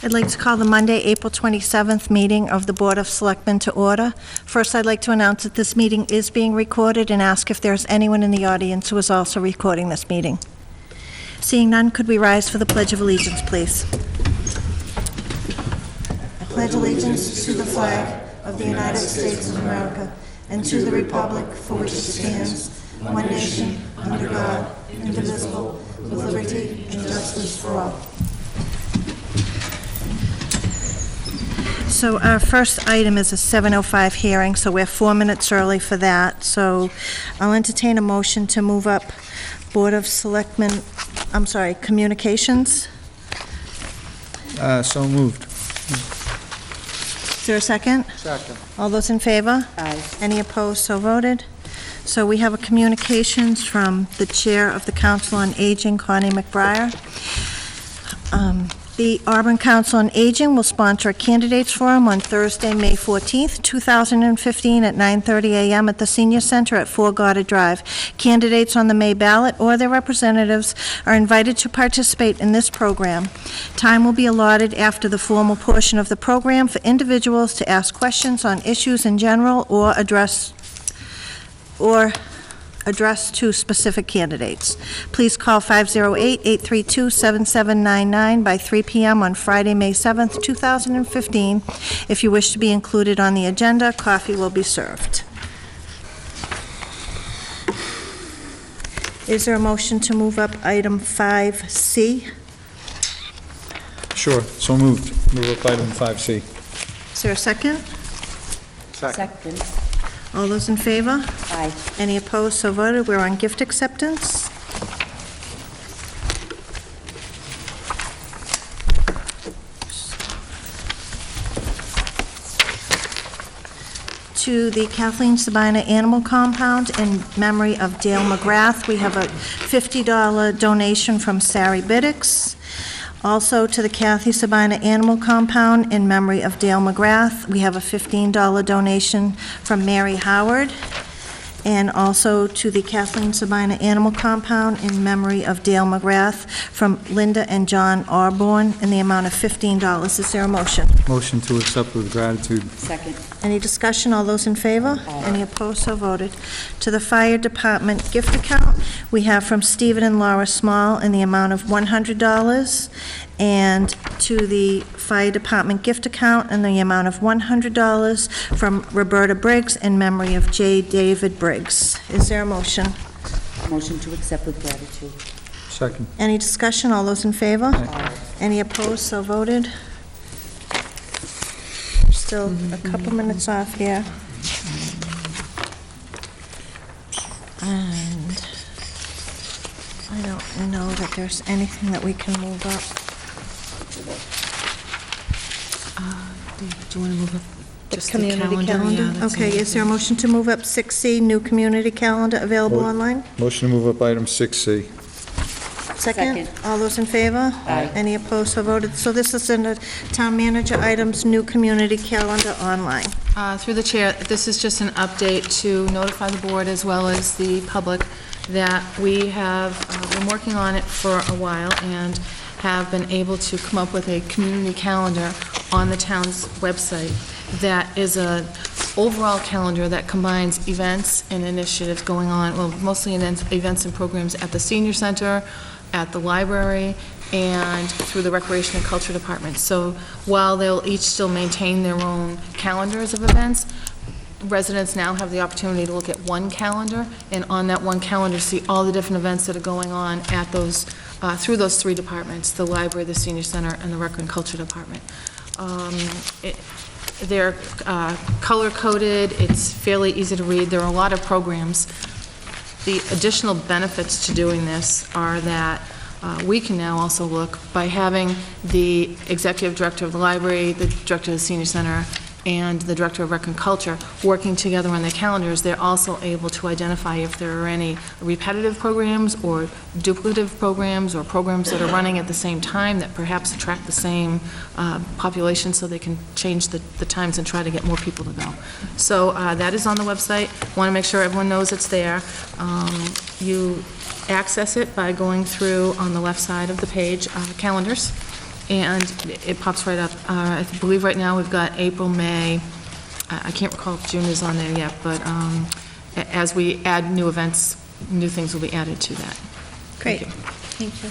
I'd like to call the Monday, April 27th meeting of the Board of Selectmen to order. First, I'd like to announce that this meeting is being recorded and ask if there's anyone in the audience who is also recording this meeting. Seeing none, could we rise for the Pledge of Allegiance, please? I pledge allegiance to the flag of the United States of America and to the republic for which it stands, one nation, under God, indivisible, with liberty and justice for all. So our first item is a 7:05 hearing, so we're 4 minutes early for that. So I'll entertain a motion to move up Board of Selectmen, communications. So moved. Is there a second? Second. All those in favor? Aye. Any opposed? So voted. So we have a communications from the Chair of the Council on Aging, Connie McBriar. The Auburn Council on Aging will sponsor a candidates forum on Thursday, May 14th, 2015 at 9:30 a.m. at the Senior Center at 4 Goddard Drive. Candidates on the May ballot or their representatives are invited to participate in this program. Time will be allotted after the formal portion of the program for individuals to ask questions on issues in general or address to specific candidates. Please call 508-832-7799 by 3 p.m. on Friday, May 7th, 2015. If you wish to be included on the agenda, coffee will be served. Is there a motion to move up item 5C? Sure, so moved. Move up item 5C. Is there a second? Second. All those in favor? Aye. Any opposed? So voted. We're on gift acceptance. To the Kathleen Sabina Animal Compound in memory of Dale McGrath, we have a $50 donation from Sari Biddix. Also, to the Kathy Sabina Animal Compound in memory of Dale McGrath, we have a $15 donation from Mary Howard. And also to the Kathleen Sabina Animal Compound in memory of Dale McGrath from Linda and John Orborn in the amount of $15. Is there a motion? Motion to accept with gratitude. Second. Any discussion? All those in favor? Aye. Any opposed? So voted. To the Fire Department gift account, we have from Stephen and Laura Small in the amount of $100, and to the Fire Department gift account in the amount of $100 from Roberta Briggs in memory of J. David Briggs. Is there a motion? Motion to accept with gratitude. Second. Any discussion? All those in favor? Aye. Any opposed? So voted. Still a couple minutes off here. And I don't know that there's anything that we can move up. Do you want to move up just the Community calendar? Yeah, that's Okay, it. is there a motion to move up 6C, new community calendar available online? Motion to move up item 6C. Second? All those in favor? Aye. Any opposed? So voted. So this is in the town manager items, new community calendar online. Through the chair, this is just an update to notify the board as well as the public that we have been working on it for a while and have been able to come up with a community calendar on the town's website that is an overall calendar that combines events and initiatives going on, well, mostly events and programs at the senior center, at the library, and through the Recreation and Culture Department. So while they'll each still maintain their own calendars of events, residents now have the opportunity to look at one calendar, and on that one calendar see all the different events that are going on at those, through those three departments, the library, the senior center, and the Rec and Culture Department. They're color-coded, it's fairly easy to read, there are a lot of programs. The additional benefits to doing this are that we can now also look by having the executive director of the library, the director of the senior center, and the Director of Rec and Culture working together on their calendars, they're also able to identify if there are any repetitive programs or duplicative programs or programs that are running at the same time that perhaps attract the same population, so they can change the times and try to get more people to go. So that is on the website. Want to make sure everyone knows it's there. You access it by going through on the left side of the page, calendars, and it pops right up. I believe right now we've got April, May, I can't recall if June is on there yet, but as we add new events, new things will be added to that. Great, Thank you. thank you.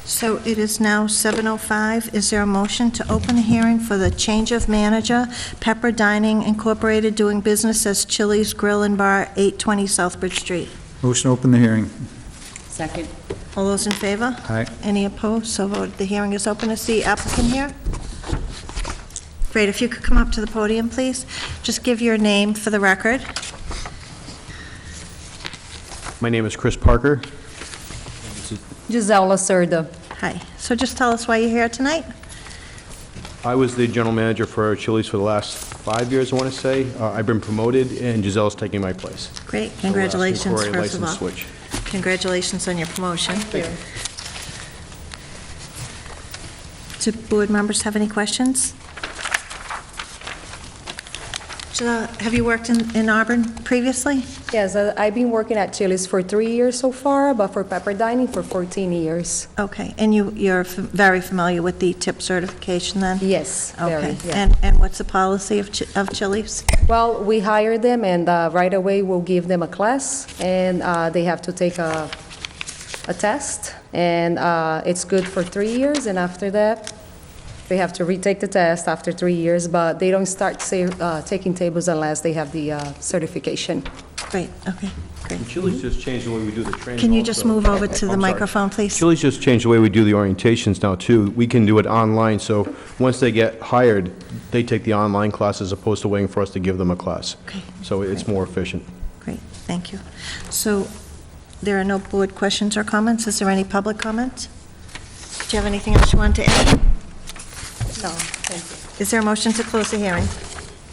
So it is now 7:05. Is there a motion to open the hearing for the change of manager, Pepper Dining Incorporated, doing business as Chili's Grill and Bar, 820 Southbridge Street? Motion to open the hearing. Second. All those in favor? Aye. Any opposed? So voted. The hearing is open. Is the applicant here? Great, if you could come up to the podium, please. Just give your name for the record. My name is Chris Parker. Giselle Lacerda. Hi. So just tell us why you're here tonight. I was the general manager for Chili's for the last 5 years, I want to say. I've been promoted, and Giselle's taking my place. Great, So we're congratulations, asking for a first of all. license switch. Congratulations on your promotion. Do board members have any questions? Have you worked in Auburn previously? Yes, I've been working at Chili's for 3 years so far, but for Pepper Dining for 14 years. Okay, and you're very familiar with the tip certification then? Yes, very, Okay, yeah. and what's the policy of Chili's? Well, we hire them, and right away we'll give them a class, and they have to take a test, and it's good for 3 years, and after that, they have to retake the test after 3 years, but they don't start taking tables unless they have the certification. Great, okay, great. Chili's just changed the way we do the training. Can you just also. move over to the I'm sorry. microphone, please? Chili's just changed the way we do the orientations now, too. We can do it online, so once they get hired, they take the online class as opposed to waiting for us to give them a class. Okay, So it's more efficient. great, thank you. So there are no board questions or comments? Is there any public comment? Do you have anything else you want to add? No, thank you. Is there a motion to close the hearing?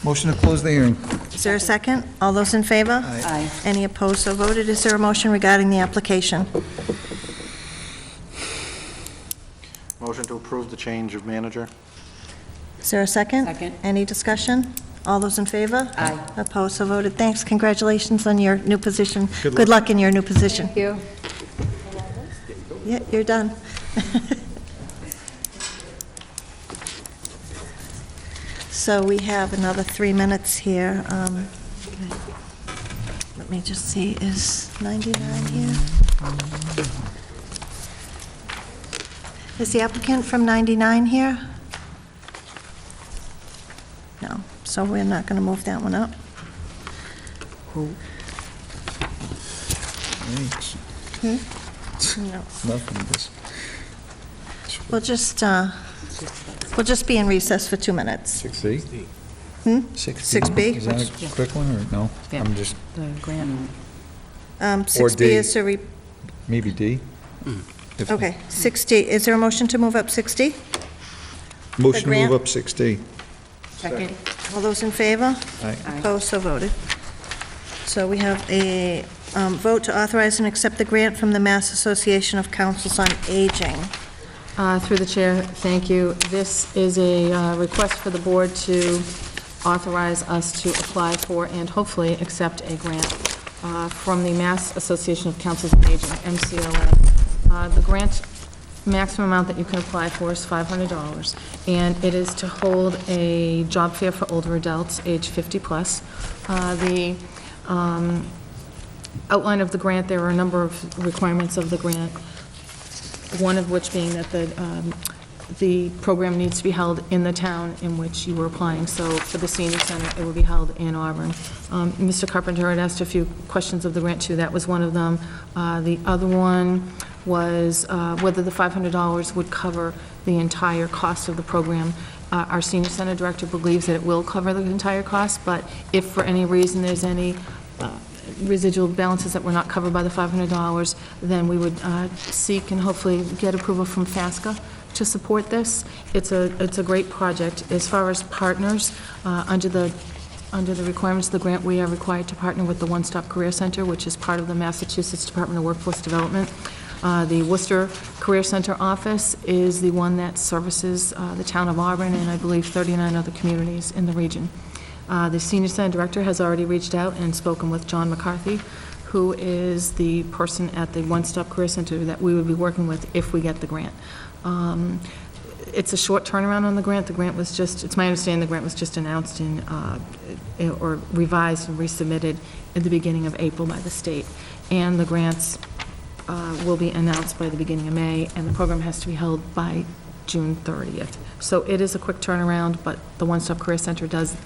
Motion to close the hearing. Is there a second? All those in favor? Aye. Any opposed, so voted. Is there a motion regarding the application? Motion to approve the change of manager? Is there a second? Second. Any discussion? All those in favor? Aye. Opposed, so voted. Thanks, congratulations on your new position. Good Good luck in your new position. Thank you. Yeah, you're done. So we have another 3 minutes here. Let me just see, is 99 here? Is the applicant from 99 here? No, so we're not going to move that one up. Thanks. No. Nothing, this. We'll just be in recess for 2 minutes. 6C? Hmm? 6B? Is that a quick one, or no? Yeah. I'm just, The grant. 6B D. is to maybe D? If- okay, 6D. Is there a motion to move up 6D? Motion to grant? move up 6D. Second. All those in favor? Aye. Opposed, so voted. So we have a vote to authorize and accept the grant from the Mass Association of Councils on Aging. Through the chair, thank you. This is a request for the board to authorize us to apply for and hopefully accept a grant from the Mass Association of Councils on Aging, MCOA. The grant maximum amount that you can apply for is $500, and it is to hold a job fair for older adults, age 50+. The outline of the grant, there are a number of requirements of the grant, one of which being that the program needs to be held in the town in which you were applying. So for the senior center, it will be held in Auburn. Mr. Carpenter had asked a few questions of the grant, too. That was one of them. The other one was whether the $500 would cover the entire cost of the program. Our senior center director believes that it will cover the entire cost, but if for any reason there's any residual balances that were not covered by the $500, then we would seek and hopefully get approval from FASCA to support this. It's a great project. As far as partners, under the requirements of the grant, we are required to partner with the One Stop Career Center, which is part of the Massachusetts Department of Workforce Development. The Worcester Career Center office is the one that services the town of Auburn and I believe 39 other communities in the region. The Senior Center Director has already reached out and spoken with John McCarthy, who is the person at the One Stop Career Center that we would be working with if we get the grant. it's a short turnaround on the grant. The grant was just, it's my understanding the grant was just announced or revised and resubmitted at the beginning of April by the state. And the grants will be announced by the beginning of May, and the program has to be held by June 30th. So it is a quick turnaround, but the One Stop Career Center does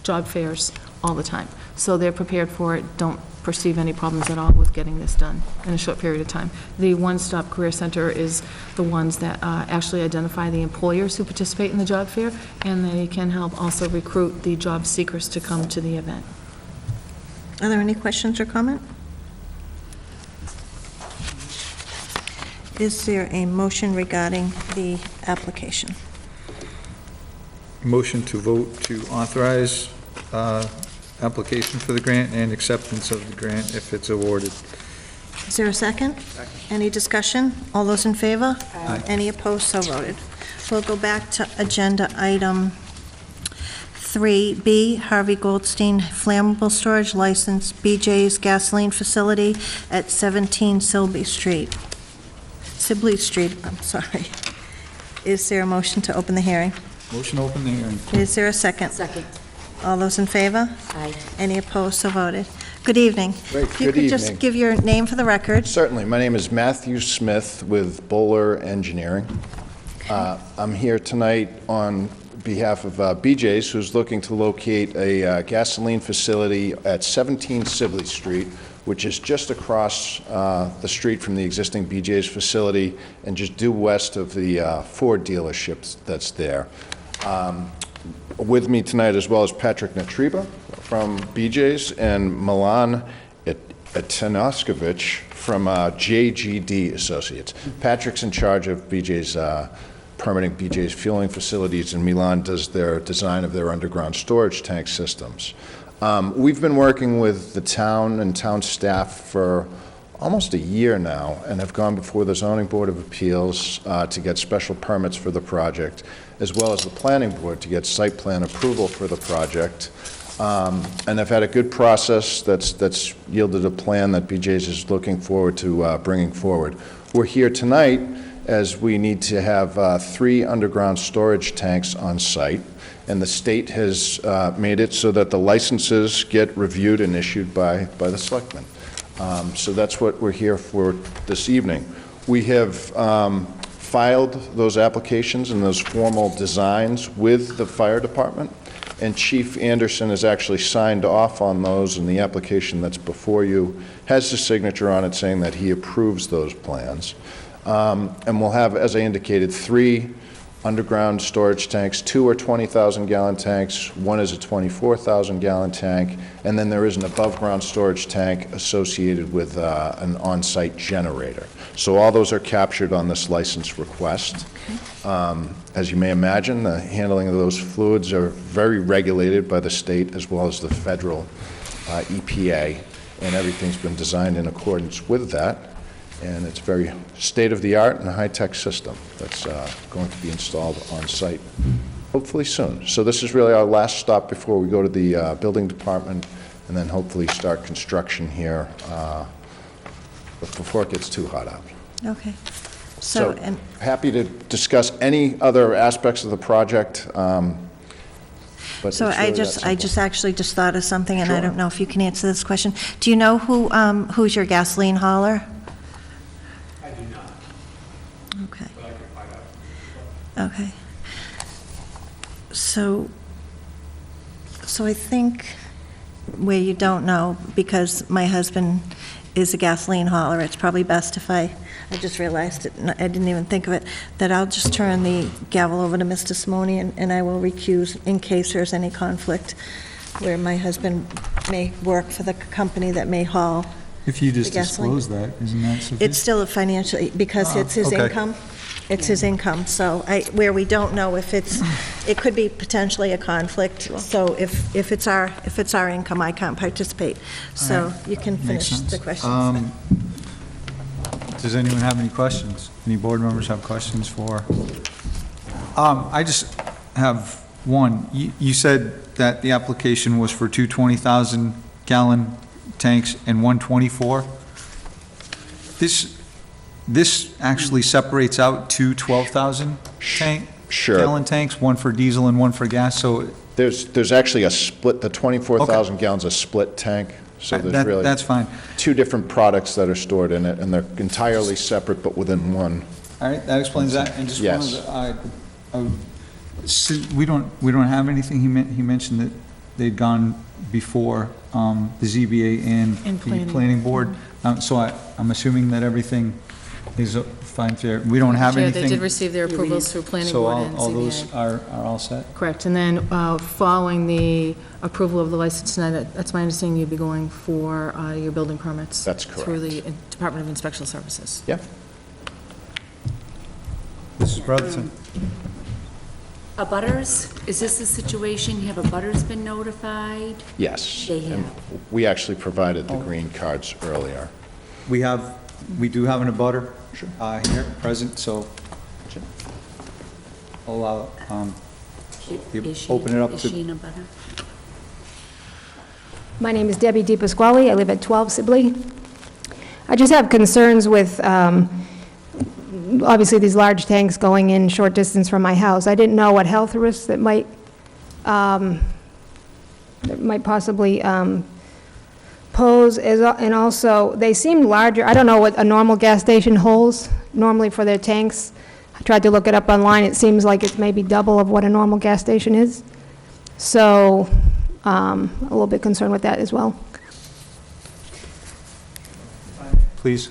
job fairs all the time. So they're prepared for it, don't perceive any problems at all with getting this done in a short period of time. The One Stop Career Center is the ones that actually identify the employers who participate in the job fair, and they can help also recruit the job seekers to come to the event. Are there any questions or comment? Is there a motion regarding the application? Motion to vote to authorize application for the grant and acceptance of the grant if it's awarded. Is there a second? Second. Any discussion? All those in favor? Aye. Any opposed? So voted. We'll go back to agenda item 3B, Harvey Goldstein Flammable Storage License, BJ's Gasoline Facility at 17 Sibley Street. I'm sorry. Is there a motion to open the hearing? Motion to open the hearing. Is there a second? Second. All those in favor? Aye. Any opposed? So voted. Good evening. Great. If you Good could just evening. give your name for the record. Certainly. My name is Matthew Smith with Bowler Engineering. I'm here tonight on behalf of BJ's, who's looking to locate a gasoline facility at 17 Sibley Street, which is just across the street from the existing BJ's facility and just due west of the Ford dealership that's there. With me tonight as well as Patrick Natriba from BJ's and Milan Atanoskovich from JGD Associates. Patrick's in charge of BJ's permitting BJ's fueling facilities, and Milan does their design of their underground storage tank systems. We've been working with the town and town staff for almost a year now and have gone before the Zoning Board of Appeals to get special permits for the project, as well as the Planning Board to get site plan approval for the project. And I've had a good process that's yielded a plan that BJ's is looking forward to bringing forward. We're here tonight as we need to have 3 underground storage tanks on site, and the state has made it so that the licenses get reviewed and issued by the Selectmen. So that's what we're here for this evening. We have filed those applications and those formal designs with the fire department, and Chief Anderson has actually signed off on those, and the application that's before you has his signature on it saying that he approves those plans. And we'll have, as I indicated, 3 underground storage tanks. 2 are 20,000-gallon tanks, 1 is a 24,000-gallon tank, and then there is an above-ground storage tank associated with an on-site generator. So all those are captured on this license request. As you may imagine, the handling of those fluids are very regulated by the state as well as the federal EPA, and everything's been designed in accordance with that. And it's very state-of-the-art and a high-tech system that's going to be installed on site hopefully soon. So this is really our last stop before we go to the building department and then hopefully start construction here before it gets too hot out. Okay. So and happy to discuss any other aspects of the project. But so it's I really just that simple. actually just thought of something, and I Sure. don't know if you can answer this question. Do you know who's your gasoline hauler? I do not, Okay. but I can find out. Okay. So I think where you don't know, because my husband is a gasoline hauler, it's probably best if I just realized it, I didn't even think of it, that I'll just turn the gavel over to Mr. Simone, and I will recuse in case there's any conflict where my husband may work for the company that may haul. If you just The gasoline. disclose that, isn't that sufficient? It's still a financial, because it's his okay. income. It's his income, so where we don't know if it could be potentially a conflict. So if it's our income, I can't participate. So right. you can Makes finish sense. the questions. Does anyone have any questions? Any board members have questions for? I just have one. You said that the application was for 2 20,000-gallon tanks and 1 24? This actually separates out 2 12,000 tank Sure. gallon tanks, one for diesel and one for gas, so There's actually a split, the 24,000 gallons, a split tank, so there's really that's fine. two different products that are stored in it, and they're entirely separate but within one. All right, that explains that, and just Yes. we don't have anything, he mentioned that they'd gone before the ZBA and And the planning. planning board, so I'm assuming that everything is fine there. We don't have Chair, anything. they did receive their approvals through planning So board and all those ZBA. are all set? Correct, and then following the approval of the license tonight, that's my understanding you'd be going for your building permits. That's Through the Department of Inspection Services. Yeah. Mrs. Brotherton? Butters, is this the situation, have a butters been notified? Yes. They And have. we actually provided the green cards earlier. We do have an abutter here, present, so I'll allow, you Is she- open it up Is to- she in a butter? My name is Debbie DePasquale. I live at 12 Sibley. I just have concerns with, obviously, these large tanks going in short distance from my house. I didn't know what health risks that might possibly pose, and also, they seem larger. I don't know what a normal gas station holds normally for their tanks. I tried to look it up online. It seems like it's maybe double of what a normal gas station is. So, a little bit concerned with that as well. please.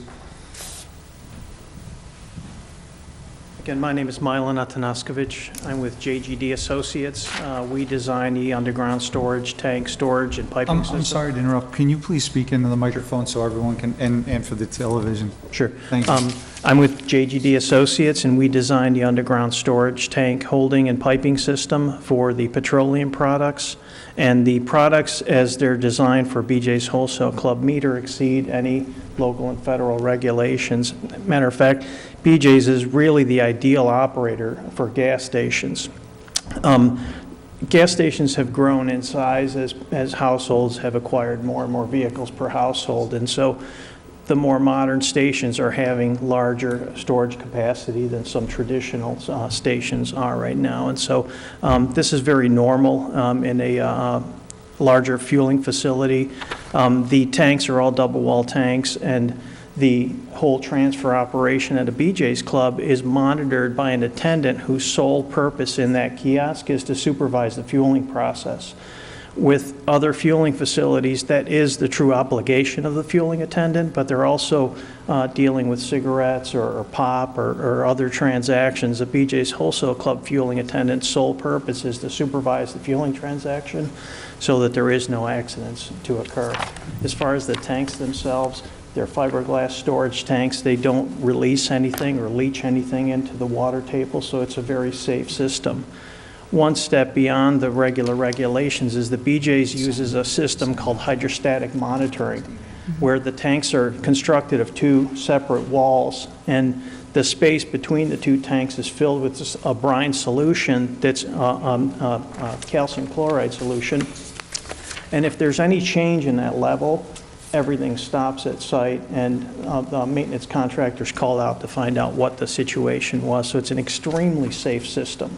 Again, my name is Milan Atanaskovich. I'm with JGD Associates. We design the underground storage, tank storage, and piping system. I'm sorry to interrupt. Can you please speak into the microphone so everyone can, and for the television? Sure. Thank you. I'm with JGD Associates, and we design the underground storage, tank holding, and piping system for the petroleum products. And the products, as they're designed for BJ's Wholesale Club, meet or exceed any local and federal regulations. Matter of fact, BJ's is really the ideal operator for gas stations. Gas stations have grown in size as households have acquired more and more vehicles per household, and so the more modern stations are having larger storage capacity than some traditional stations are right now. And so this is very normal in a larger fueling facility. The tanks are all double-wall tanks, and the whole transfer operation at a BJ's Club is monitored by an attendant whose sole purpose in that kiosk is to supervise the fueling process. With other fueling facilities, that is the true obligation of the fueling attendant, but they're also dealing with cigarettes or pop or other transactions. The BJ's Wholesale Club fueling attendant's sole purpose is to supervise the fueling transaction so that there is no accidents to occur. As far as the tanks themselves, they're fiberglass storage tanks. They don't release anything or leach anything into the water table, so it's a very safe system. One step beyond the regular regulations is that BJ's uses a system called hydrostatic monitoring, where the tanks are constructed of two separate walls, and the space between the two tanks is filled with a brine solution that's calcium chloride solution. And if there's any change in that level, everything stops at site, and the maintenance contractors call out to find out what the situation was. So it's an extremely safe system.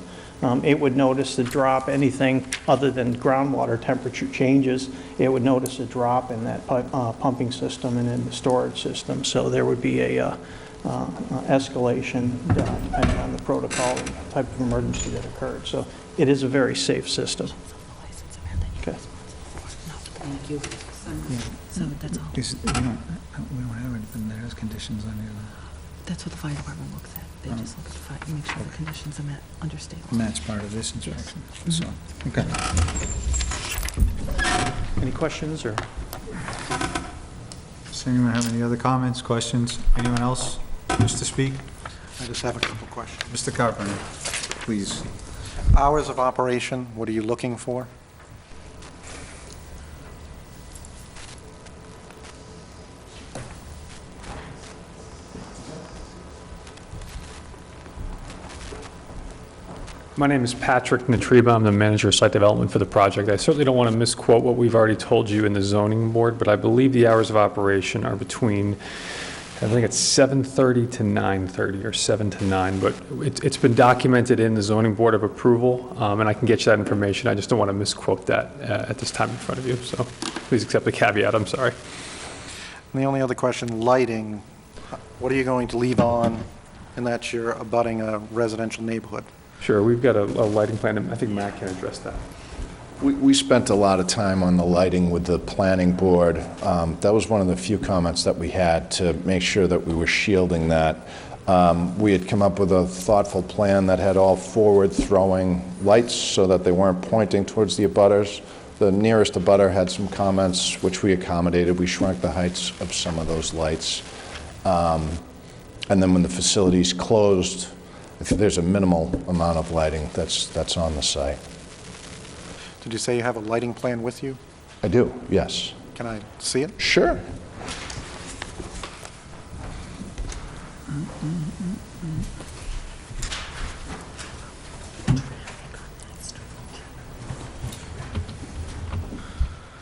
It would notice the drop, anything other than groundwater temperature changes, it would notice a drop in that pumping system and in the storage system. So there would be a escalation depending on the protocol and type of emergency that occurred. So it is a very safe system. Okay. Thank you. So that's all. We don't have anything that has conditions on it. That's what the fire department looks at. They just look at the fire, make sure the conditions are met under state law. And that's part of this inspection, so, okay. Any questions or? Does anyone have any other comments, questions? Anyone else wish to speak? I just have a couple questions. Mr. Carpenter, please. Hours of operation, what are you looking for? My name is Patrick Natriba. I'm the manager of site development for the project. I certainly don't want to misquote what we've already told you in the zoning board, but I believe the hours of operation are between I think it's 7:30 to 9:30, or 7 to 9, but it's been documented in the zoning board of approval, and I can get you that information. I just don't want to misquote that at this time in front of you, so please accept the caveat, I'm sorry. And the only other question, lighting, what are you going to leave on, and that you're abutting a residential neighborhood? Sure, we've got a lighting plan, and I think Matt can address that. We spent a lot of time on the lighting with the planning board. That was one of the few comments that we had to make sure that we were shielding that. We had come up with a thoughtful plan that had all forward-throwing lights so that they weren't pointing towards the abutters. The nearest abutter had some comments, which we accommodated. We shrunk the heights of some of those lights. And then when the facility's closed, if there's a minimal amount of lighting that's on the site. Did you say you have a lighting plan with you? I do, yes. Can I see it? Sure.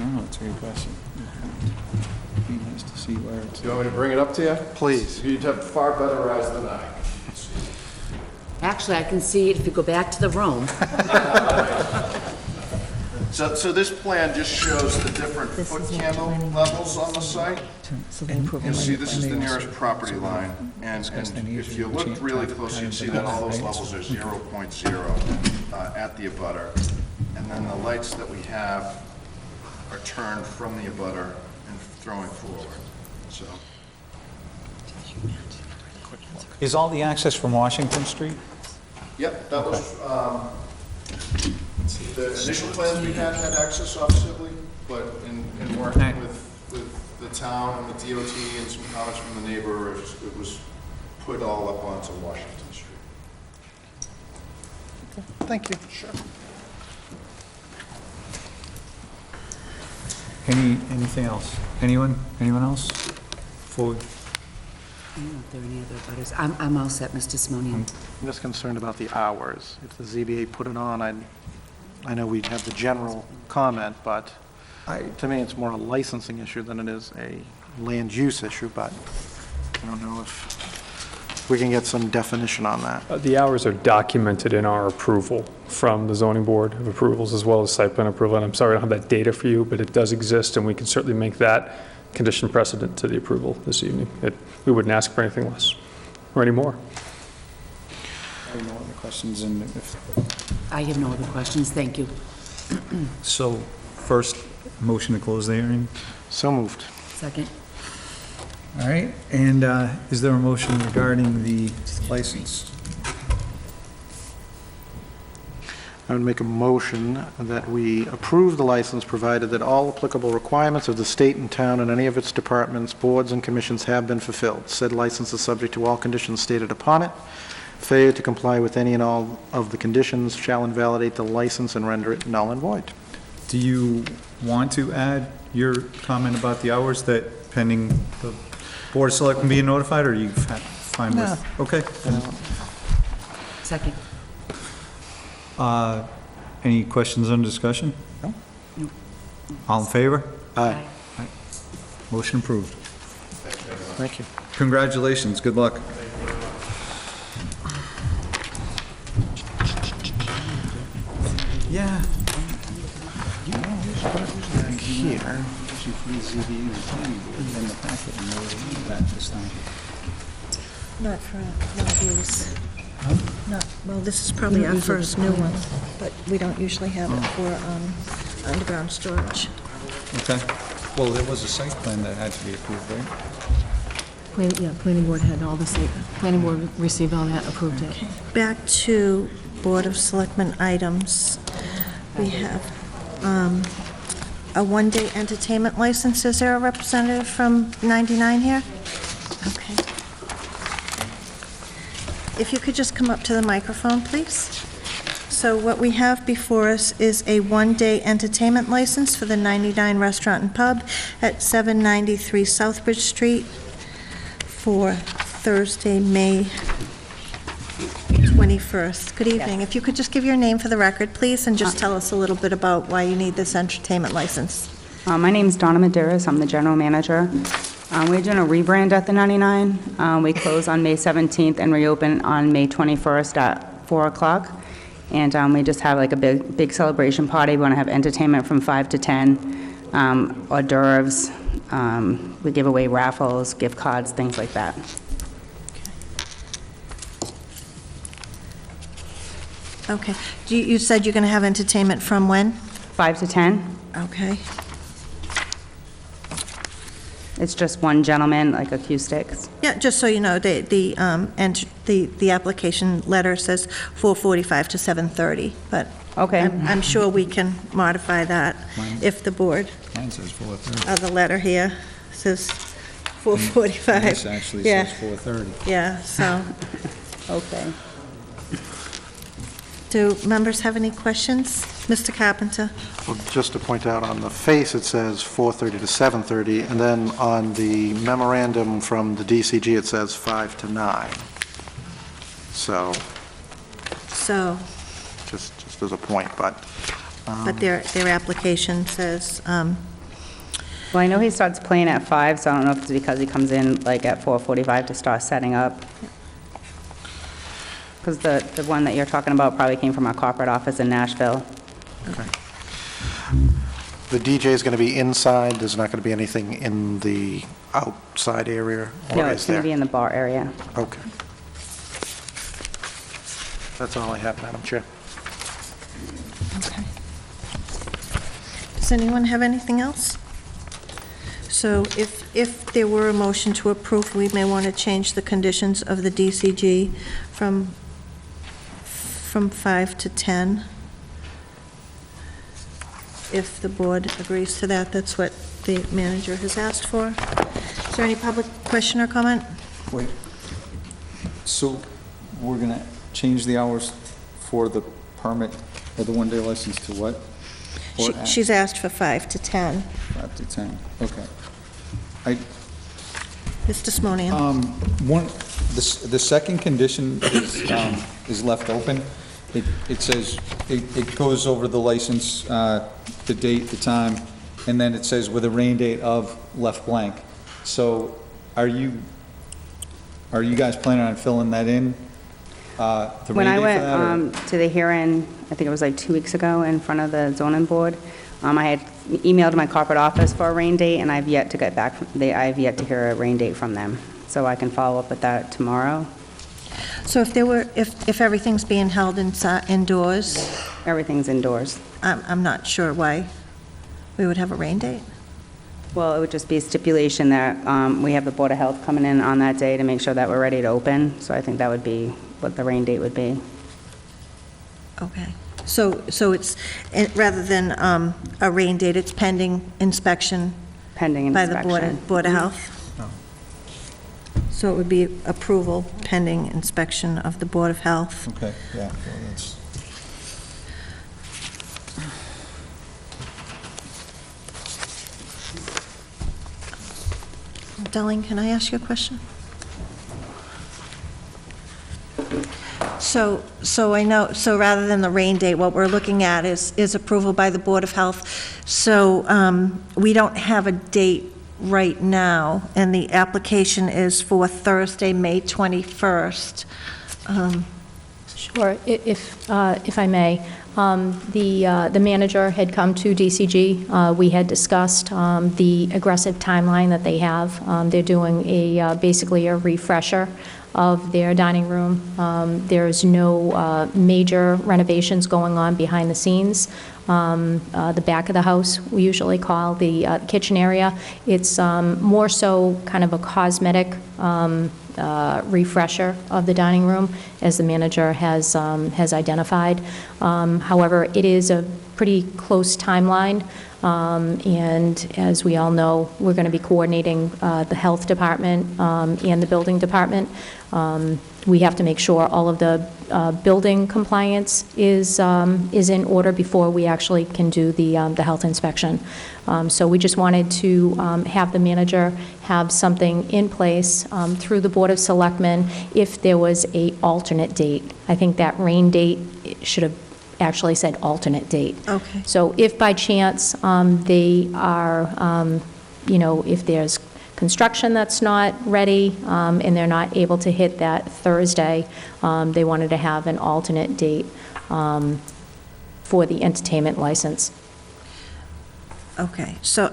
Oh, that's a good question. Be nice to see where it's... Do you want me to bring it up to you? Please. You'd have far better eyes than I. Actually, I can see it if you go back to the room. So this plan just shows the different foot candle levels on the site. You'll see this is the nearest property line, and if you look really close, you'd see that all those levels are 0.0 at the abutter. And then the lights that we have are turned from the abutter and throwing forward, so. Is all the access from Washington Street? Yep, that was, the initial plans we had access off Sibley, but in working with the town and the DOT and some comments from the neighbors, it was put all up onto Washington Street. Thank you. Sure. Anything else? Anyone else? Forward. I don't know if there are any other butters. I'm all set, Mr. Simonian. I'm just concerned about the hours. If the ZBA put it on, I know we'd have the general comment, but to me, it's more a licensing issue than it is a land use issue, but I don't know if we can get some definition on that. The hours are documented in our approval from the zoning board of approvals as well as site plan approval, and I'm sorry I don't have that data for you, but it does exist, and we can certainly make that condition precedent to the approval this evening. We wouldn't ask for anything less or any more. I have no other questions, and I have no other questions, thank you. so first, motion to close the hearing. So moved. Second. All right, and is there a motion regarding the license? I would make a motion that we approve the license provided that all applicable requirements of the state and town and any of its departments, boards, and commissions have been fulfilled. Said license is subject to all conditions stated upon it. Failure to comply with any and all of the conditions shall invalidate the license and render it null and void. Do you want to add your comment about the hours that pending the Board of Selectmen being notified, or are you fine with? Okay. Second. Any questions on discussion? No. All in favor? Aye. Motion approved. Thank you. Congratulations, good luck. Yeah. Back here. Not for land use. No, well, this is probably our first new one, but we don't usually have it for underground storage. Okay. Well, there was a site plan that had to be approved, right? Planning board had all the planning board received all that, approved it. Back to Board of Selectmen items. We have a one-day entertainment license. Is there a representative from 99 here? Okay. If you could just come up to the microphone, please. So what we have before us is a one-day entertainment license for the 99 Restaurant and Pub at 793 Southbridge Street for Thursday, May 21st. Good evening. If you could just give your name for the record, please, and just tell us a little bit about why you need this entertainment license. My name is Donna Medeiros. I'm the general manager. We're doing a rebrand at the 99. We close on May 17th and reopen on May 21st at 4 o'clock. And we just have like a big celebration party. We want to have entertainment from 5 to 10, hors d'oeuvres. We give away raffles, gift cards, things like that. Okay. You said you're going to have entertainment from when? 5 to 10. Okay. It's just one gentleman, like acoustics. Yeah, just so you know, the application letter says 4:45 to 7:30, but Okay. I'm sure we can modify that if the board, Mine says 4:30. the letter here says 4:45. This actually Yeah. says 4:30. Yeah, so, Okay. do members have any questions? Mr. Carpenter? Well, just to point out, on the face, it says 4:30 to 7:30, and then on the memorandum from the DCG, it says 5 to 9. So, just as a point, but... But their application says, Well, I know he starts playing at 5, so I don't know if it's because he comes in like at 4:45 to start setting up. Because the one that you're talking about probably came from our corporate office in Nashville. Okay. The DJ is going to be inside, there's not going to be anything in the outside area? Or No, is it's going there? to be in the bar area. Okay. That's all I have, Madam Chair. okay. Does anyone have anything else? So if there were a motion to approve, we may want to change the conditions of the DCG from 5 to 10. If the board agrees to that, that's what the manager has asked for. Is there any public question or comment? Wait. So we're going to change the hours for the permit or the one-day license to what? Or at She's asked for 5 to 10. 5 to 10. Okay. Mr. Simonian? The second condition is left open. It says, it goes over the license, the date, the time, and then it says with a rain date of left blank. So are you guys planning on filling that in? The When rain I date for that, or- went to the hearing, I think it was like 2 weeks ago, in front of the zoning board, I had emailed my corporate office for a rain date, and I've yet to get back, I've yet to hear a rain date from them. So I can follow up with that tomorrow. So if everything's being held indoors, Everything's indoors. I'm not sure why we would have a rain date. Well, it would just be a stipulation that we have the Board of Health coming in on that day to make sure that we're ready to open. So I think that would be what the rain date would be. Okay. So it's, rather than a rain date, it's pending inspection Pending by inspection. the Board of Health? So it would be approval pending inspection of the Board of Health. Okay, yeah, well, that's... Darlene, can I ask you a question? So I know, so rather than the rain date, what we're looking at is approval by the Board of Health. So we don't have a date right now, and the application is for Thursday, May 21st. Sure, if I may. The manager had come to DCG. We had discussed the aggressive timeline that they have. They're doing basically a refresher of their dining room. There's no major renovations going on behind the scenes. The back of the house, we usually call the kitchen area. It's more so kind of a cosmetic refresher of the dining room, as the manager has identified. However, it is a pretty close timeline, and as we all know, we're going to be coordinating the health department and the building department. We have to make sure all of the building compliance is in order before we actually can do the health inspection. So we just wanted to have the manager have something in place through the Board of Selectmen if there was a alternate date. I think that rain date should have actually said alternate date. Okay. So if by chance they are, if there's construction that's not ready, and they're not able to hit that Thursday, they wanted to have an alternate date for the entertainment license. Okay, so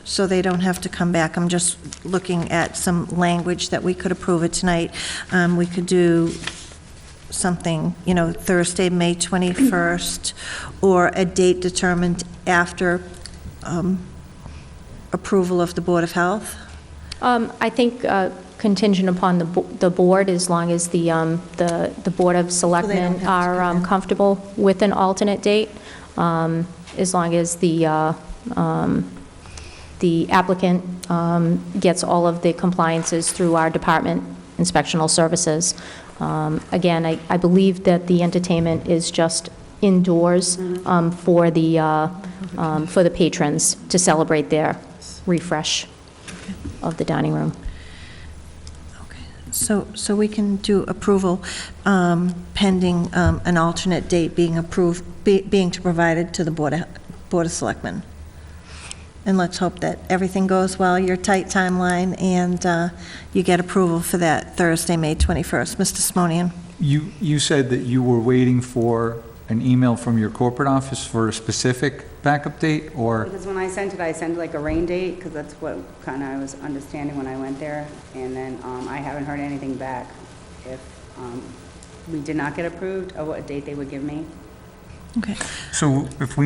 so they don't have to come back, I'm just looking at some language that we could approve it tonight. We could do something, Thursday, May 21st, or a date determined after approval of the Board of Health? I think contingent upon the board, as long as the Board of Selectmen have to are come in. comfortable with an alternate date, as long as the applicant gets all of the compliances through our department, inspectional services. Again, I believe that the entertainment is just indoors for the patrons to celebrate their refresh of the dining room. Okay, so we can do approval pending an alternate date being approved, being provided to the Board of Selectmen. And let's hope that everything goes well, your tight timeline, and you get approval for that Thursday, May 21st. Mr. Simonian? You said that you were waiting for an email from your corporate office for a specific backup date, or? Because when I sent like a rain date, because that's what kind of I was understanding when I went there, and then I haven't heard anything back. If we did not get approved, of what date they would give me. Okay. So if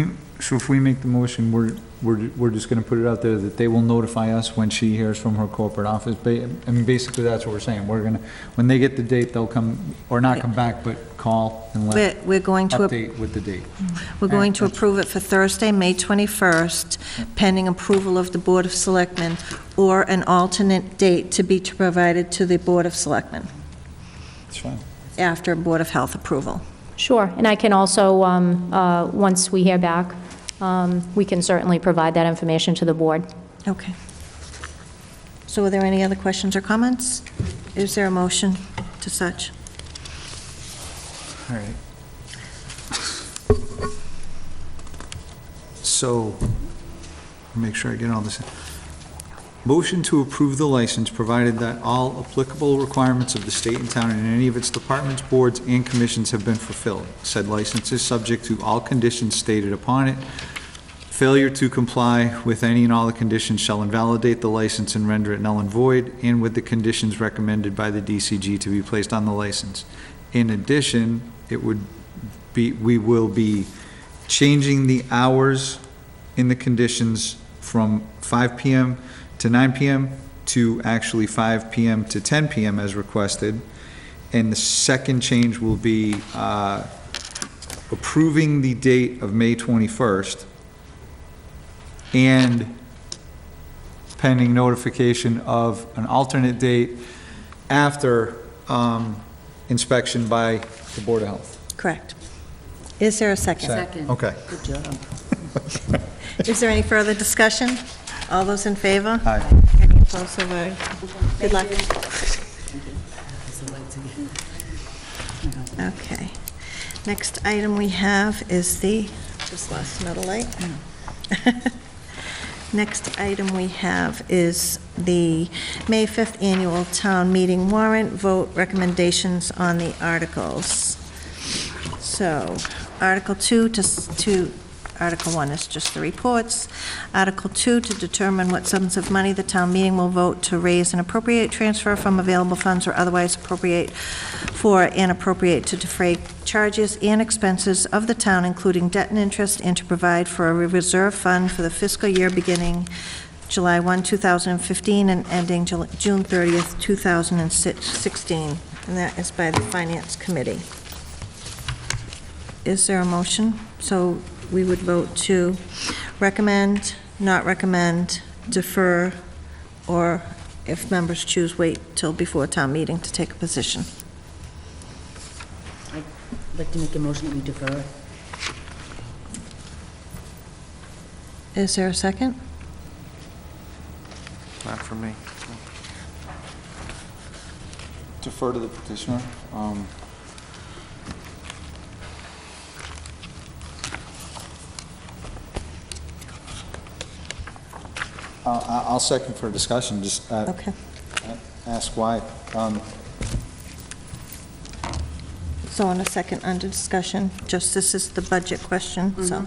we make the motion, we're just going to put it out there that they will notify us when she hears from her corporate office. I mean, basically, that's what we're saying. We're going to, when they get the date, they'll come, or not come back, but call and let, We're going to update with the date. We're going to approve it for Thursday, May 21st, pending approval of the Board of Selectmen, or an alternate date to be provided to the Board of Selectmen That's fine. after Board of Health approval. Sure, and I can also, once we hear back, we can certainly provide that information to the board. Okay. So are there any other questions or comments? Is there a motion to such? All right. So, make sure I get all this. Motion to approve the license, provided that all applicable requirements of the state and town and any of its departments, boards, and commissions have been fulfilled. Said license is subject to all conditions stated upon it. Failure to comply with any and all the conditions shall invalidate the license and render it null and void, and with the conditions recommended by the DCG to be placed on the license. In addition, we will be changing the hours in the conditions from 5 p.m. to 9 p.m. to actually 5 p.m. to 10 p.m. as requested. And the second change will be approving the date of May 21st and pending notification of an alternate date after inspection by the Board of Health. Correct. Is there a second? Second. Okay. Good job. Is there any further discussion? All those in favor? Aye. Any opposed, so voted. Good luck. Okay. Next item we have is just lost another light. Next item we have is the May 5th Annual Town Meeting warrant, vote recommendations on the articles. So, Article 2 Article 1 is just the reports. Article 2, to determine what sums of money the town meeting will vote to raise and appropriate, transfer from available funds, or otherwise appropriate for and appropriate to defray charges and expenses of the town, including debt and interest, and to provide for a reserve fund for the fiscal year beginning July 1, 2015, and ending June 30th, 2016. And that is by the Finance Committee. Is there a motion? So we would vote to recommend, not recommend, defer, or if members choose, wait till before town meeting to take a position. I'd like to make a motion that we defer. Is there a second? Not for me. Defer to the petitioner. I'll second for discussion, just Okay. ask why. So on a second under discussion, just this is the budget question, so.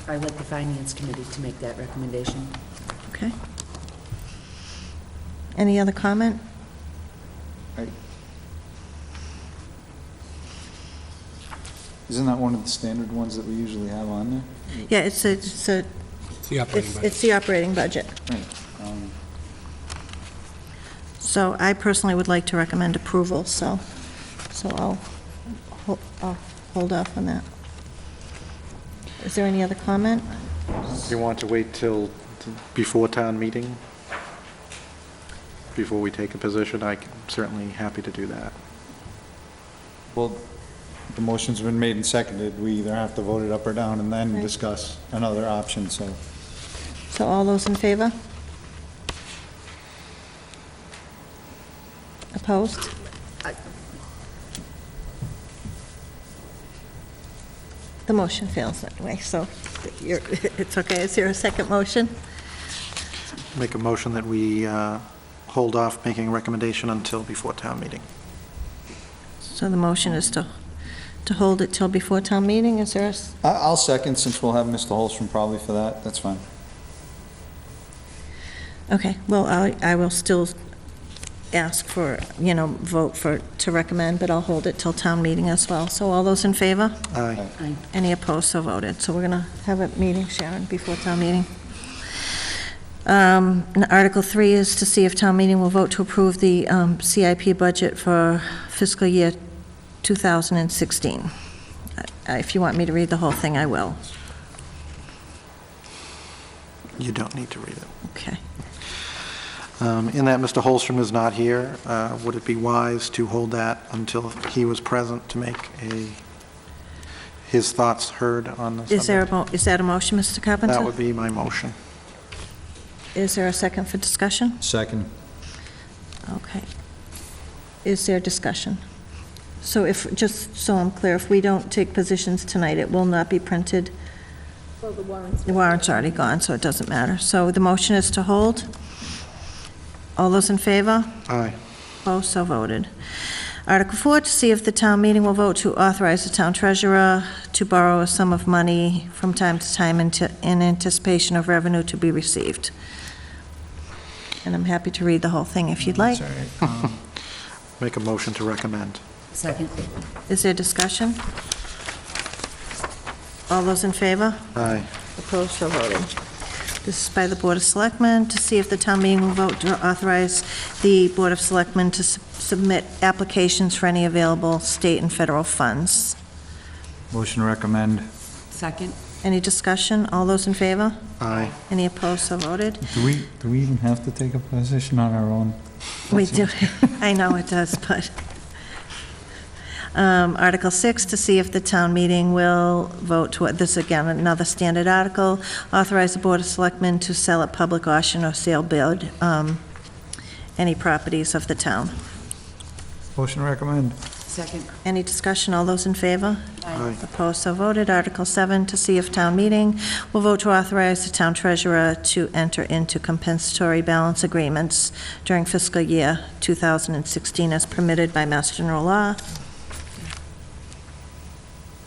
I'd like the Finance Committee to make that recommendation. Okay. Any other comment? Isn't that one of the standard ones that we usually have on there? Yeah, it's the operating budget. Right. So I personally would like to recommend approval, so I'll hold off on that. Is there any other comment? Do you want to wait till before town meeting? Before we take a position? I'm certainly happy to do that. Well, the motion's been made and seconded. We either have to vote it up or down and then discuss another option, so. So all those in favor? Opposed? The motion fails anyway, so it's okay. Is there a second motion? Make a motion that we hold off making a recommendation until before town meeting. So the motion is to hold it till before town meeting. Is there a... I'll second, since we'll have Mr. Holstrom probably for that. That's fine. Okay, well, I will still ask for, vote to recommend, but I'll hold it till town meeting as well. So all those in favor? Aye. Aye. Any opposed, so voted. So we're going to have a meeting, Sharon, before town meeting. Article 3 is to see if town meeting will vote to approve the CIP budget for fiscal year 2016. If you want me to read the whole thing, I will. You don't need to read it. Okay. In that Mr. Holstrom is not here, would it be wise to hold that until he was present to make his thoughts heard on the subject? Is that a motion, Mr. Carpenter? That would be my motion. Is there a second for discussion? Second. Okay. Is there discussion? So just so I'm clear, if we don't take positions tonight, it will not be printed? Well, the warrants. The warrant's already gone, so it doesn't matter. So the motion is to hold. All those in favor? Aye. Opposed, so voted. Article 4, to see if the town meeting will vote to authorize the town treasurer to borrow a sum of money from time to time in anticipation of revenue to be received. And I'm happy to read the whole thing if you'd like. That's all right. Make a motion to recommend. Second. Is there discussion? All those in favor? Aye. Opposed, so voted. This is by the Board of Selectmen, to see if the town meeting will vote to authorize the Board of Selectmen to submit applications for any available state and federal funds. Motion to recommend. Second. Any discussion? All those in favor? Aye. Any opposed, so voted. Do we even have to take a position on our own? We do, I know it does, but. Article 6, to see if the town meeting will vote to, this again, another standard article, authorize the Board of Selectmen to sell at public auction or sale bid any properties of the town. Motion to recommend. Second. Any discussion? All those in favor? Aye. Opposed, so voted. Article 7, to see if town meeting will vote to authorize the town treasurer to enter into compensatory balance agreements during fiscal year 2016 as permitted by Mass General Law.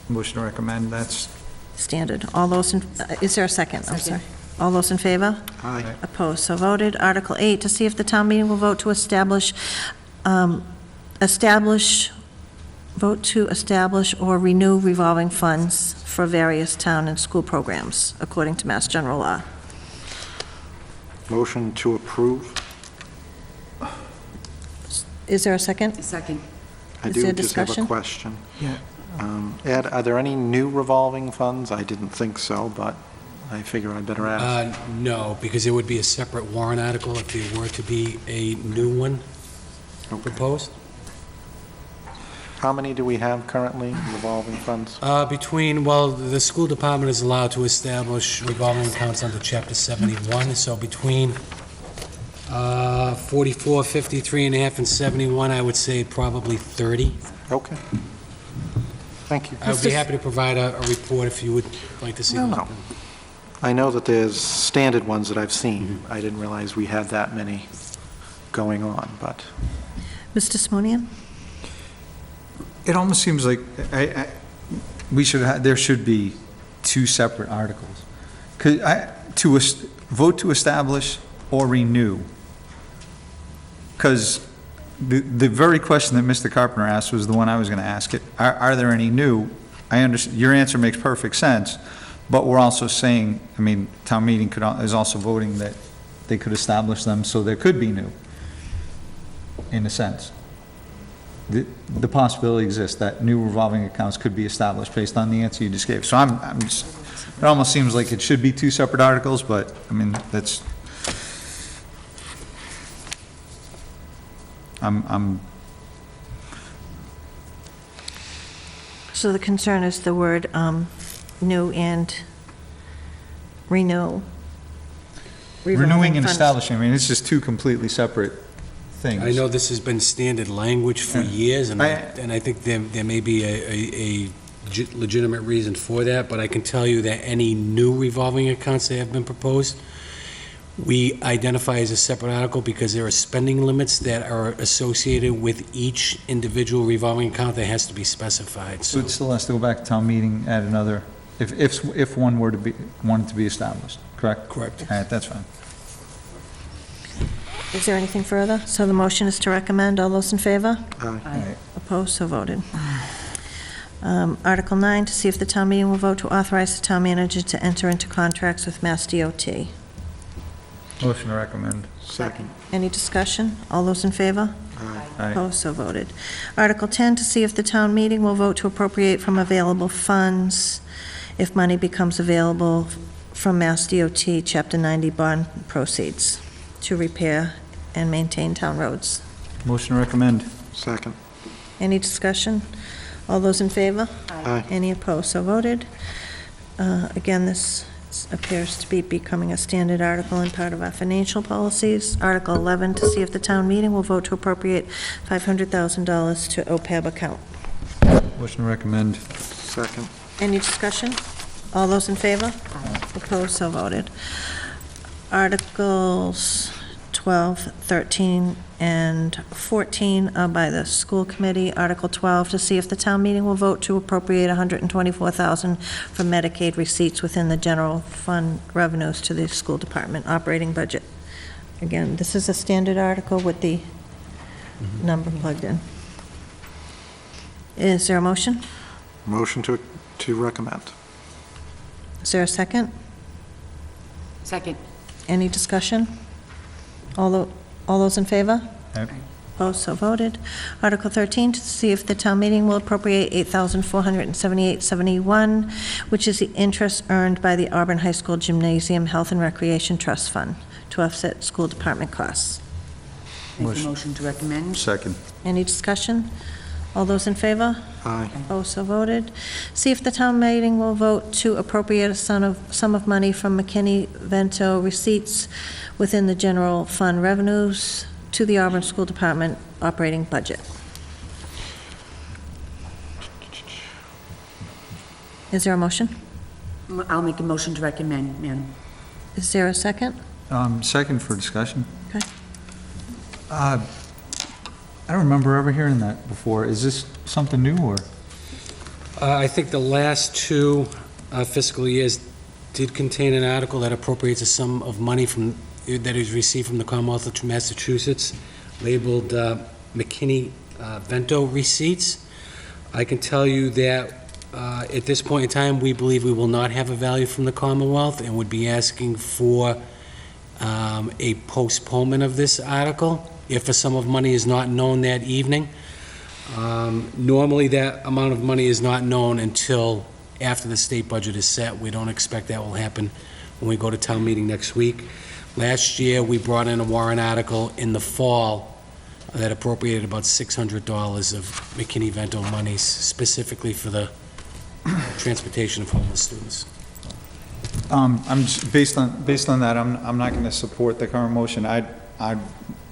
Motion to recommend, that's. Standard. All those in, is there a second? I'm Second. sorry. All those in favor? Aye. Opposed, so voted. Article 8, to see if the town meeting will vote to establish or renew revolving funds for various town and school programs, according to Mass General Law. Motion to approve. Is there a second? Second. I Is do there just have a discussion? question. Yeah. Ed, are there any new revolving funds? I didn't think so, but I figure I'd better ask. No, because it would be a separate warrant article if there were to be a new one Okay. proposed. How many do we have currently, revolving funds? The school department is allowed to establish revolving accounts under Chapter 71, so between 44, 53 and a half, and 71, I would say probably 30. Okay. Thank you. I would be happy to provide a report if you would like to see No, one. no. I know that there's standard ones that I've seen. I didn't realize we had that many going on, but... Mr. Simonian? It almost seems like there should be two separate articles. Vote to establish or renew. Because the very question that Mr. Carpenter asked was the one I was going to ask it. Are there any new? I understand, your answer makes perfect sense, but we're also saying, I mean, town meeting is also voting that they could establish them, so there could be new, in a sense. The possibility exists that new revolving accounts could be established based on the answer you just gave. So I'm just, it almost seems like it should be two separate articles, but, I mean, that's, I'm So the concern is the word new and renew. renewing and establishing, I mean, it's just two completely separate things. I know this has been standard language for years, and I think there may be a legitimate reason for that, but I can tell you that any new revolving accounts that have been proposed, we identify as a separate article because there are spending limits that are associated with each individual revolving account that has to be specified. So it still has to go back to town meeting at another, if one were to be, wanted to be established, correct? Correct. All right, that's fine. Is there anything further? So the motion is to recommend. All those in favor? Aye. Opposed, so voted. Article 9, to see if the town meeting will vote to authorize the town manager to enter into contracts with Mass DOT. Motion to recommend. Second. Any discussion? All those in favor? Aye. Opposed, so voted. Article 10, to see if the town meeting will vote to appropriate from available funds, if money becomes available from Mass DOT Chapter 90 bond proceeds, to repair and maintain town roads. Motion to recommend. Second. Any discussion? All those in favor? Aye. Any opposed? So voted. Again, this appears to be becoming a standard article and part of our financial policies. Article 11, to see if the town meeting will vote to appropriate $500,000 to OPEB account. Motion to recommend. Second. Any discussion? All those in favor? Opposed? So voted. Articles 12, 13, and 14 are by the school committee. Article 12, to see if the town meeting will vote to appropriate $124,000 from Medicaid receipts within the general fund revenues to the school department operating budget. Again, this is a standard article with the number plugged in. Is there a motion? Motion to recommend. Is there a second? Second. Any discussion? All those in favor? Aye. Opposed, so voted. Article 13, to see if the town meeting will appropriate $8,478.71, which is the interest earned by the Auburn High School Gymnasium Health and Recreation Trust Fund to offset school department costs. Make a motion to recommend. Second. Any discussion? All those in favor? Aye. Opposed, so voted. See if the town meeting will vote to appropriate a sum of money from McKinney-Vento receipts within the general fund revenues to the Auburn School Department operating budget. Is there a motion? I'll make a motion to recommend, ma'am. Is there a second? Second for discussion. Okay. I don't remember ever hearing that before. Is this something new, or? I think the last two fiscal years did contain an article that appropriates a sum of money that is received from the Commonwealth of Massachusetts, labeled McKinney-Vento receipts. I can tell you that at this point in time, we believe we will not have a value from the Commonwealth and would be asking for a postponement of this article if a sum of money is not known that evening. Normally, that amount of money is not known until after the state budget is set. We don't expect that will happen when we go to town meeting next week. Last year, we brought in a warrant article in the fall that appropriated about $600 of McKinney-Vento monies specifically for the transportation of homeless students. I'm just, based on that, I'm not going to support the current motion. I'd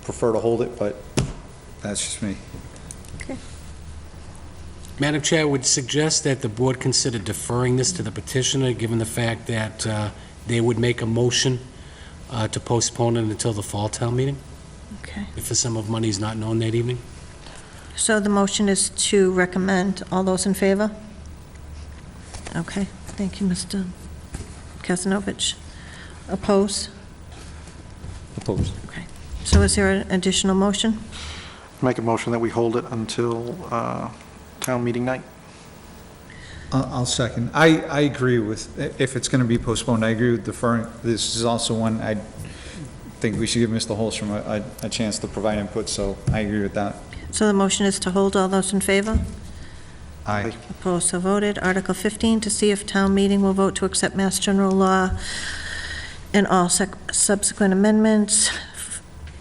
prefer to hold it, but that's just me. Okay. Madam Chair, I would suggest that the board consider deferring this to the petitioner, given the fact that they would make a motion to postpone it until the fall town meeting, Okay. if the sum of money is not known that evening. So the motion is to recommend. All those in favor? Okay, thank you, Mr. Kazanovich. Oppose? Opposed. Okay. So is there an additional motion? Make a motion that we hold it until town meeting night. I'll second. I agree with, if it's going to be postponed, I agree with deferring. This is also one I think we should give Mr. Holstrom a chance to provide input, so I agree with that. So the motion is to hold. All those in favor? Aye. Opposed, so voted. Article 15, to see if town meeting will vote to accept Mass General Law and all subsequent amendments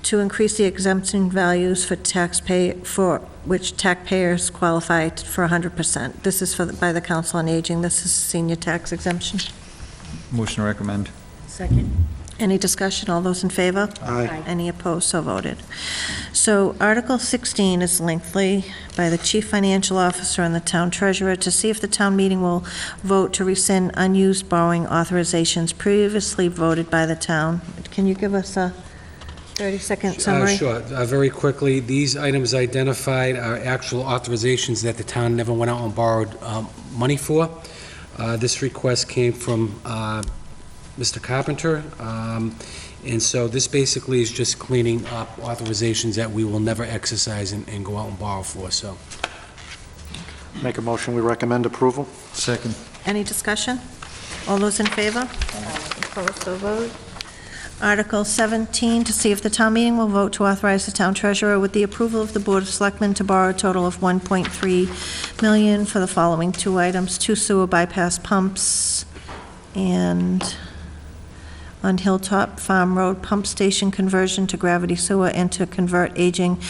to increase the exemption values for which taxpayers qualify for 100%. This is by the Council on Aging. This is senior tax exemption. Motion to recommend. Second. Any discussion? All those in favor? Aye. Any opposed? So voted. So Article 16 is lengthy by the Chief Financial Officer and the Town Treasurer to see if the town meeting will vote to rescind unused borrowing authorizations previously voted by the town. Can you give us a 30-second summary? Sure. Very quickly, these items identified are actual authorizations that the town never went out and borrowed money for. This request came from Mr. Carpenter, and so this basically is just cleaning up authorizations that we will never exercise and go out and borrow for, so. Make a motion, we recommend approval. Second. Any discussion? All those in favor? Opposed, so voted. Article 17, to see if the town meeting will vote to authorize the town treasurer with the approval of the Board of Selectmen to borrow a total of $1.3 million for the following two items: 2 sewer bypass pumps and on Hilltop Farm Road pump station conversion to gravity sewer, and to convert aging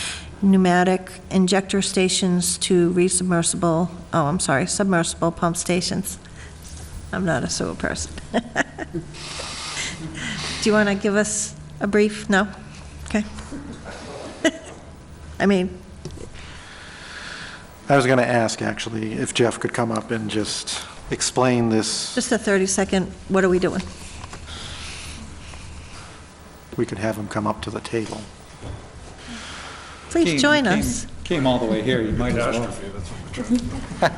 pneumatic injector stations to submersible pump stations. I'm not a sewer person. Do you want to give us a brief? No? Okay. I mean, I was going to ask, actually, if Jeff could come up and just explain this. just a 30-second, what are we doing? We could have him come up to the table. Please join us. Came all the way here, you might as well.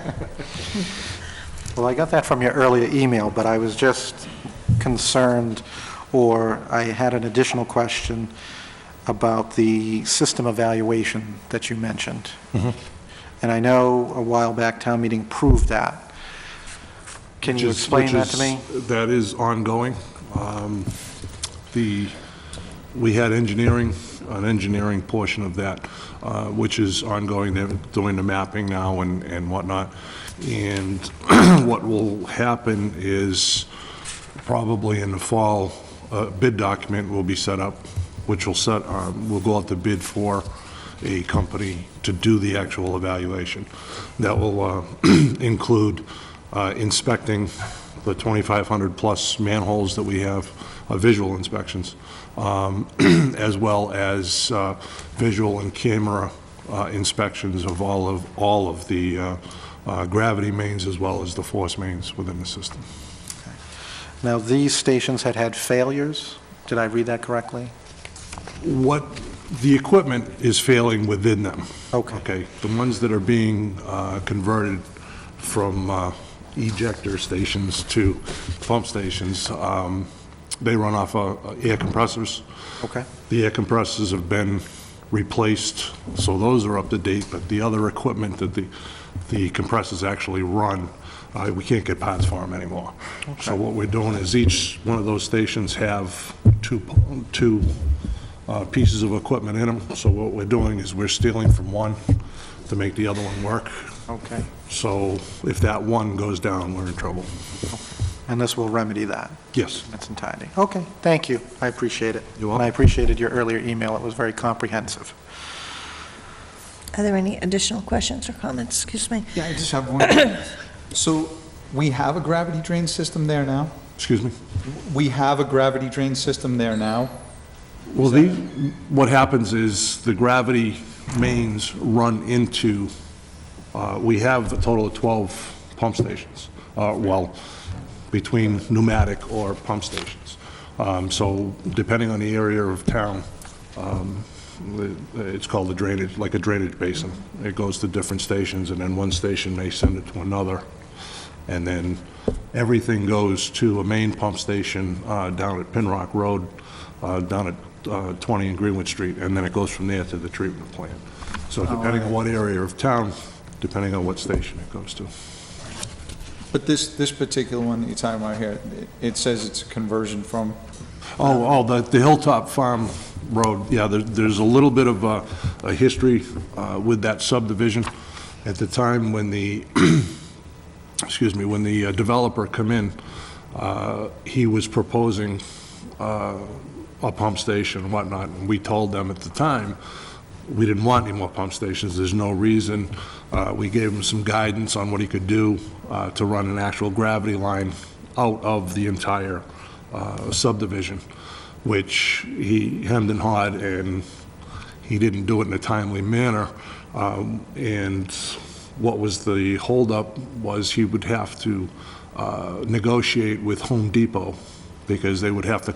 Well, I got that from your earlier email, but I was just concerned, or I had an additional question about the system evaluation that you mentioned. And I know a while back, town meeting approved that. Can you explain that to me? That is ongoing. We had an engineering portion of that, which is ongoing. They're doing the mapping now and whatnot. And what will happen is probably in the fall, a bid document will be set up, which will go out to bid for a company to do the actual evaluation. That will include inspecting the 2,500 plus manholes that we have, visual inspections, as well as visual and camera inspections of all of the gravity mains as well as the force mains within the system. Now, these stations had failures? Did I read that correctly? The equipment is failing within them. Okay. The ones that are being converted from ejector stations to pump stations, they run off air compressors. Okay. The air compressors have been replaced, so those are up to date, but the other equipment that the compressors actually run, we can't get parts for them anymore. Okay. So what we're doing is each one of those stations have two pieces of equipment in them. So what we're doing is we're stealing from one to make the other one work. Okay. So if that one goes down, we're in trouble. Okay. And this will remedy that? Yes. That's entirety. Okay, thank you. I appreciate it. You're welcome. And I appreciated your earlier email. It was very comprehensive. Are there any additional questions or comments? Excuse me. Yeah, I just have one. So we have a gravity drain system there now? Excuse me? We have a gravity drain system there now? Well, what happens is the gravity mains run into, we have a total of 12 pump stations. Well, between pneumatic or pump stations. So depending on the area of town, it's called a drainage, like a drainage basin. It goes to different stations, and then one station may send it to another. And then everything goes to a main pump station down at Pinrock Road, down at 20 and Greenwood Street, and then it goes from there to the treatment plant. So depending on what area of town, depending on what station it goes to. But this particular one that you're talking about here, it says it's a conversion from... The Hilltop Farm Road, yeah, there's a little bit of a history with that subdivision. At the time when the, excuse me, when the developer come in, he was proposing a pump station and whatnot, and we told them at the time, we didn't want any more pump stations, there's no reason. We gave him some guidance on what he could do to run an actual gravity line out of the entire subdivision, which he hemmed and hawed, and he didn't do it in a timely manner. And what was the holdup was he would have to negotiate with Home Depot, because they would have to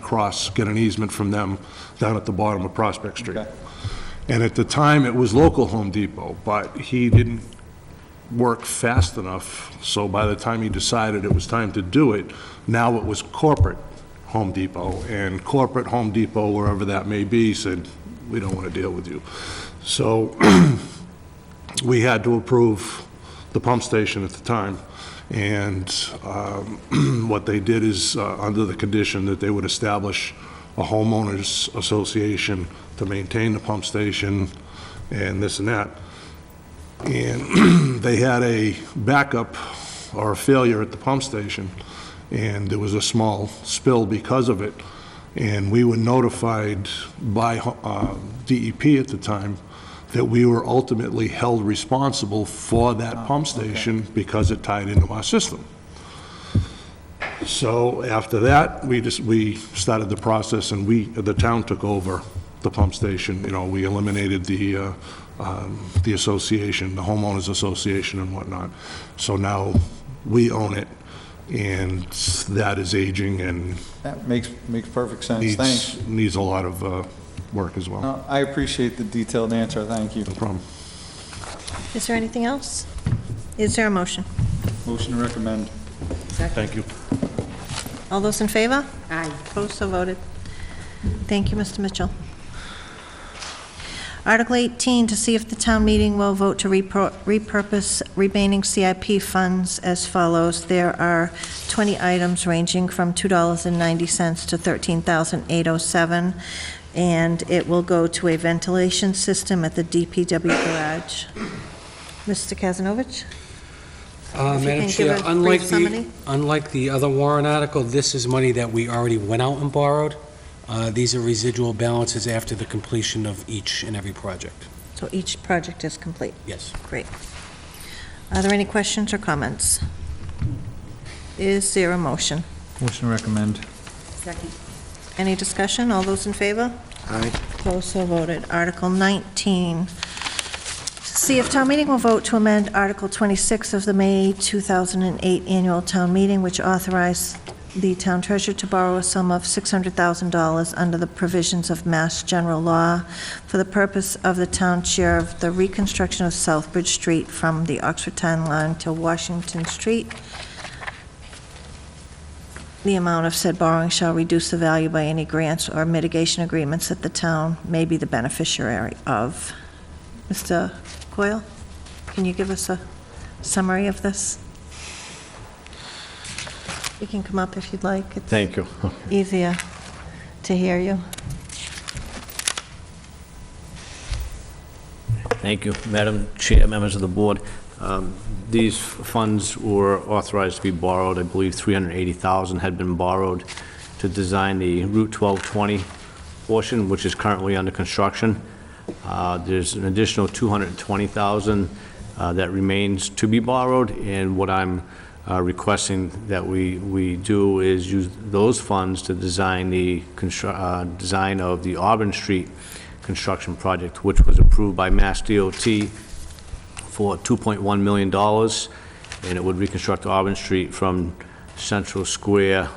get an easement from them down at the bottom of Prospect Street. Okay. And at the time, it was local Home Depot, but he didn't work fast enough, so by the time he decided it was time to do it, now it was corporate Home Depot, and corporate Home Depot, wherever that may be, said, we don't want to deal with you. So we had to approve the pump station at the time, and what they did is, under the condition that they would establish a homeowners association to maintain the pump station and this and that. And they had a backup or a failure at the pump station, and there was a small spill because of it. And we were notified by DEP at the time that we were ultimately held responsible for that pump station because it tied into our system. So after that, we started the process, and the town took over the pump station. You know, we eliminated the association, the homeowners association and whatnot. So now we own it, and that is aging and That makes perfect sense. Thanks. needs a lot of work as well. No, I appreciate the detailed answer. Thank you. No problem. Is there anything else? Is there a motion? Motion to recommend. Thank you. All those in favor? Aye. Opposed, so voted. Thank you, Mr. Mitchell. Article 18, to see if the town meeting will vote to repurpose remaining CIP funds as follows. There are 20 items ranging from $2.90 to $13,807, and it will go to a ventilation system at the DPW garage. Mr. Kazanovich? If you Madam can Chair, give a brief summary. unlike the other warrant article, this is money that we already went out and borrowed. These are residual balances after the completion of each and every project. So each project is complete? Yes. Great. Are there any questions or comments? Is there a motion? Motion to recommend. Second. Any discussion? All those in favor? Aye. Opposed, so voted. Article 19. See if town meeting will vote to amend Article 26 of the May 2008 annual town meeting, which authorized the town treasurer to borrow a sum of $600,000 under the provisions of Mass General Law for the purpose of the town share of the reconstruction of Southbridge Street from the Oxford Town Line to Washington Street. The amount of said borrowing shall reduce the value by any grants or mitigation agreements that the town may be the beneficiary of. Mr. Coyle, can you give us a summary of this? You can come up if you'd like. It's Thank you. easier to hear you. Thank you, Madam Chair, members of the board. These funds were authorized to be borrowed. I believe $380,000 had been borrowed to design the Route 1220 portion, which is currently under construction. There's an additional $220,000 that remains to be borrowed, and what I'm requesting that we do is use those funds to design the design of the Auburn Street construction project, which was approved by Mass DOT for $2.1 million, and it would reconstruct Auburn Street from Central Square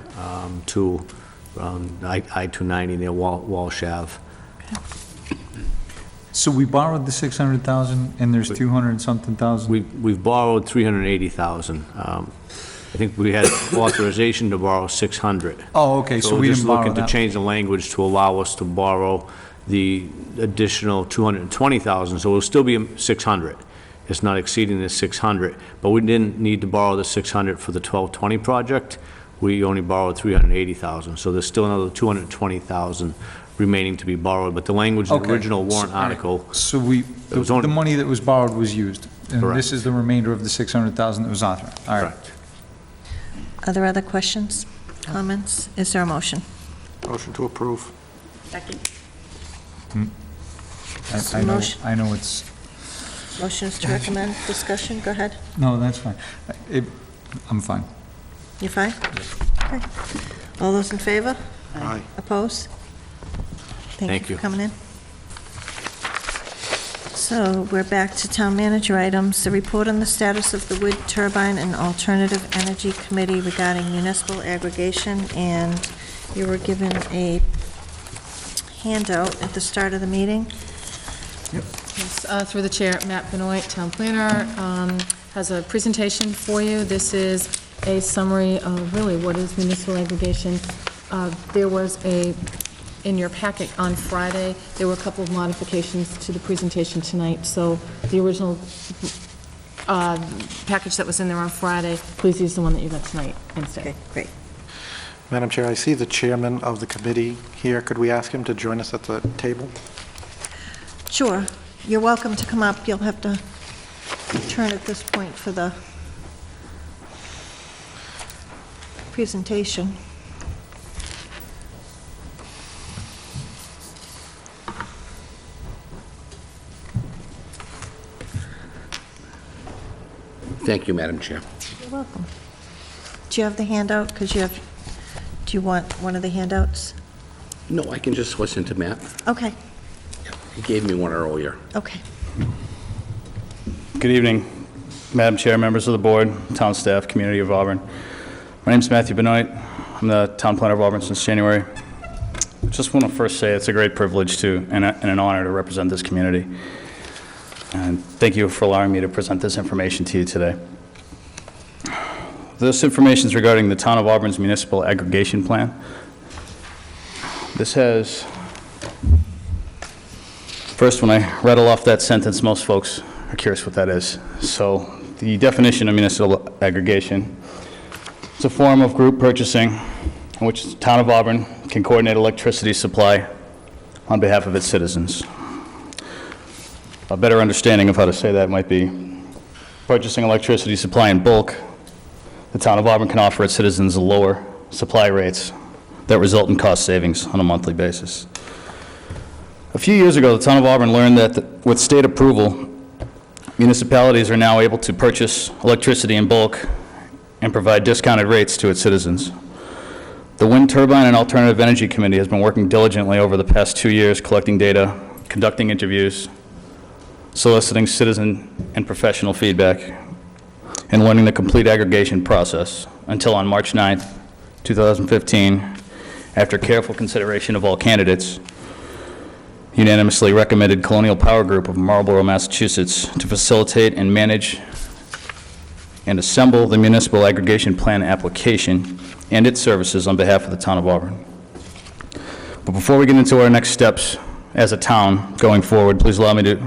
to I-290 near Walsh Ave. So we borrowed the 600,000 and there's 200 and something thousand? We've borrowed 380,000. I think we had authorization to borrow 600. Oh, okay, so we didn't borrow We're just looking that. to change the language to allow us to borrow the additional 220,000, so it'll still be 600. It's not exceeding the 600, but we didn't need to borrow the 600 for the 1220 project. We only borrowed 380,000, so there's still another 220,000 remaining to be borrowed, but the language in the Okay. original warrant article, So was the only- money that was borrowed was used? And Correct. this is the remainder of the 600,000 that was authorized? All right. correct. Are there other questions, comments? Is there a motion? Motion to approve. Second. Motion. I know it's, Motion is to recommend, discussion, go ahead. no, that's fine. I'm fine. You fine? Okay. All those in favor? Aye. Opposed? Thank for you. coming in. So we're back to town manager items. The report on the status of the Wood Turbine and Alternative Energy Committee regarding municipal aggregation, and you were given a handout at the start of the meeting. Yes, through the chair, Matt Benoit, town planner, has a presentation for you. This is a summary of really what is municipal aggregation. There was in your packet on Friday, there were a couple of modifications to the presentation tonight, so the original package that was in there on Friday, please use the one that you got tonight instead. Okay, great. Madam Chair, I see the chairman of the committee here. Could we ask him to join us at the table? Sure. You're welcome to come up. You'll have to turn at this point for the presentation. Thank you, Madam Chair. You're welcome. Do you have the handout? Because do you want one of the handouts? No, I can just listen to Matt. Okay, He gave me one earlier. okay. Good evening, Madam Chair, members of the board, town staff, community of Auburn. My name is Matthew Benoit. I'm the town planner of Auburn since January. I just want to first say it's a great privilege and an honor to represent this community. And thank you for allowing me to present this information to you today. This information is regarding the town of Auburn's municipal aggregation plan. This has, first, when I rattle off that sentence, most folks are curious what that is. So the definition of municipal aggregation is a form of group purchasing in which the town of Auburn can coordinate electricity supply on behalf of its citizens. A better understanding of how to say that might be purchasing electricity supply in bulk. The town of Auburn can offer its citizens lower supply rates that result in cost savings on a monthly basis. A few years ago, the town of Auburn learned that with state approval, municipalities are now able to purchase electricity in bulk and provide discounted rates to its citizens. The Wind Turbine and Alternative Energy Committee has been working diligently over the past 2 years, collecting data, conducting interviews, soliciting citizen and professional feedback, and learning the complete aggregation process until on March 9th, 2015, after careful consideration of all candidates, unanimously recommended Colonial Power Group of Marlborough, Massachusetts to facilitate and manage and assemble the municipal aggregation plan application and its services on behalf of the town of Auburn. But before we get into our next steps as a town going forward, please allow me to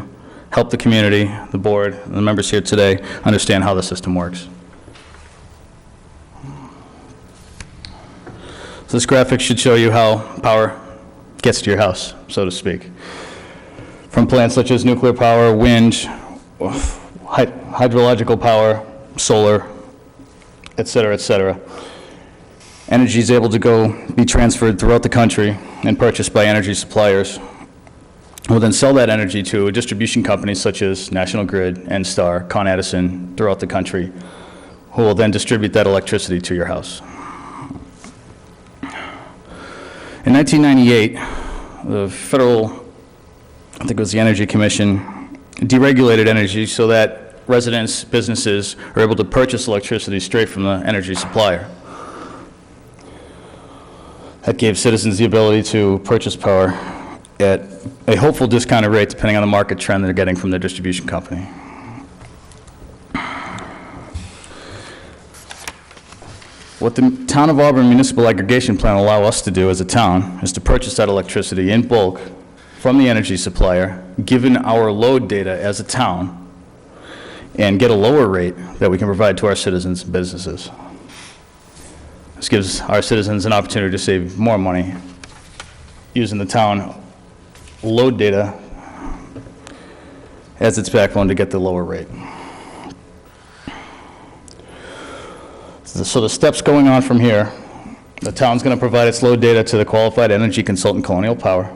help the community, the board, and the members here today understand how the system works. So this graphic should show you how power gets to your house, so to speak. From plants such as nuclear power, wind, hydrological power, solar, et cetera, et cetera. Energy is able to be transferred throughout the country and purchased by energy suppliers, who will then sell that energy to distribution companies such as National Grid, NSTAR, Con Edison throughout the country, who will then distribute that electricity to your house. In 1998, the federal, I think it was the Energy Commission, deregulated energy so that residents, businesses are able to purchase electricity straight from the energy supplier. that gave citizens the ability to purchase power at a hopeful discounted rate depending on the market trend they're getting from their distribution company. What the Town of Auburn Municipal Aggregation Plan will allow us to do as a town is to purchase that electricity in bulk from the energy supplier, given our load data as a town, and get a lower rate that we can provide to our citizens and businesses. This gives our citizens an opportunity to save more money using the town load data as its backbone to get the lower rate. So the steps going on from here, the town's going to provide its load data to the qualified energy consultant Colonial Power.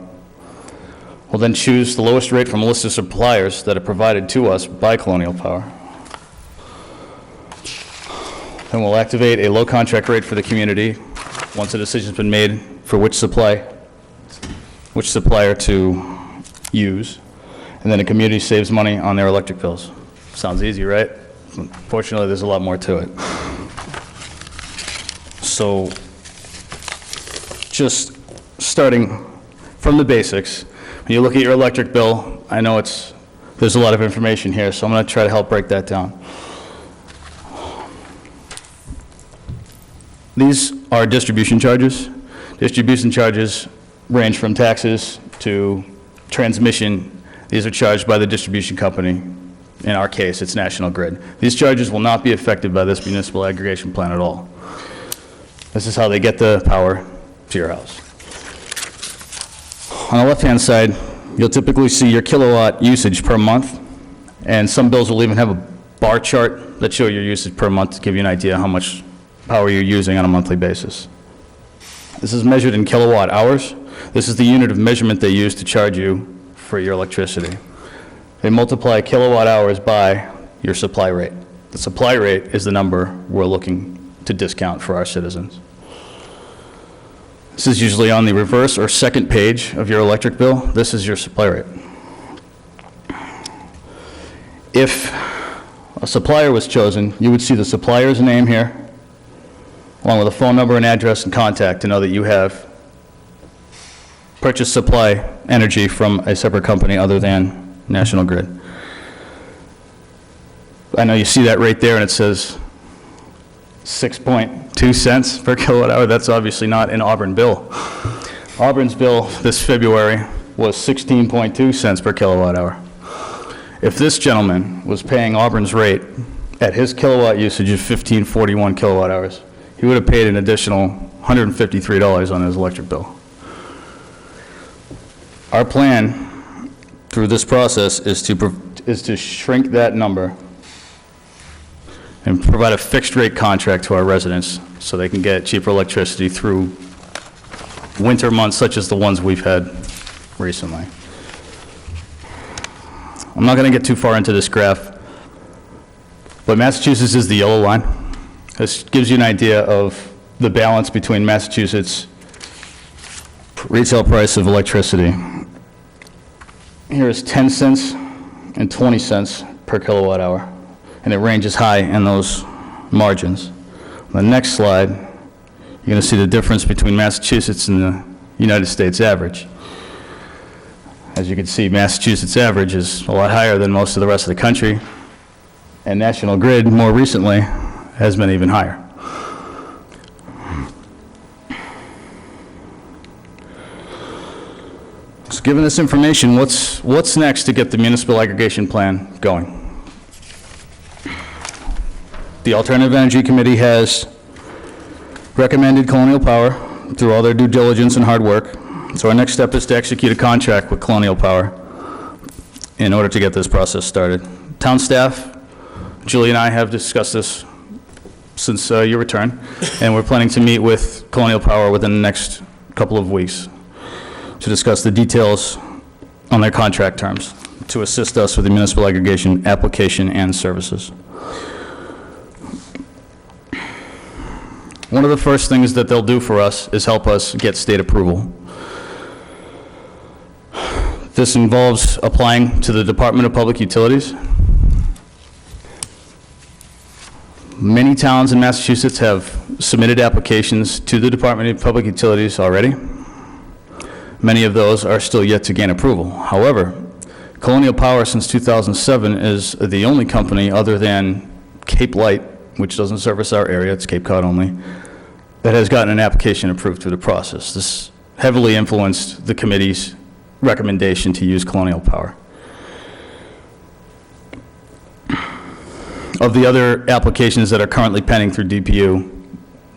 We'll then choose the lowest rate from a list of suppliers that are provided to us by Colonial Power. Then we'll activate a low contract rate for the community once a decision's been made for which supplier to use. And then the community saves money on their electric bills. Sounds easy, right? Fortunately, there's a lot more to it. So, just starting from the basics, when you look at your electric bill, I know there's a lot of information here, so I'm going to try to help break that down. These are distribution charges. Distribution charges range from taxes to transmission. These are charged by the distribution company. In our case, it's National Grid. These charges will not be affected by this municipal aggregation plan at all. This is how they get the power to your house. On the left-hand side, you'll typically see your kilowatt usage per month, and some bills will even have a bar chart that show your usage per month to give you an idea how much power you're using on a monthly basis. This is measured in kilowatt hours. This is the unit of measurement they use to charge you for your electricity. They multiply kilowatt hours by your supply rate. The supply rate is the number we're looking to discount for our citizens. This is usually on the reverse or second page of your electric bill. This is your supply rate. If a supplier was chosen, you would see the supplier's name here, along with a phone number and address and contact to know that you have purchased supply energy from a separate company other than National Grid. I know you see that right there, and it says 6.2 cents per kilowatt hour. That's obviously not an Auburn bill. Auburn's bill this February was 16.2 cents per kilowatt hour. If this gentleman was paying Auburn's rate at his kilowatt usage of 1541 kilowatt hours, he would have paid an additional $153 on his electric bill. Our plan through this process is to shrink that number and provide a fixed rate contract to our residents so they can get cheaper electricity through winter months such as the ones we've had recently. I'm not going to get too far into this graph, but Massachusetts is the yellow line. This gives you an idea of the balance between Massachusetts' retail price of electricity. Here is 10 cents and 20 cents per kilowatt hour, and it ranges high in those margins. On the next slide, you're going to see the difference between Massachusetts and the United States average. As you can see, Massachusetts average is a lot higher than most of the rest of the country, and National Grid, more recently, has been even higher. So given this information, what's next to get the municipal aggregation plan going? The Alternative Energy Committee has recommended Colonial Power through all their due diligence and hard work. So our next step is to execute a contract with Colonial Power in order to get this process started. Town staff, Julie and I have discussed this since your return, and we're planning to meet with Colonial Power within the next couple of weeks to discuss the details on their contract terms to assist us with the municipal aggregation application and services. One of the first things that they'll do for us is help us get state approval. This involves applying to the Department of Public Utilities. Many towns in Massachusetts have submitted applications to the Department of Public Utilities already. Many of those are still yet to gain approval. However, Colonial Power since 2007 is the only company other than Cape Light, which doesn't service our area, it's Cape Cod only, that has gotten an application approved through the process. This heavily influenced the committee's recommendation to use Colonial Power. Of the other applications that are currently pending through DPU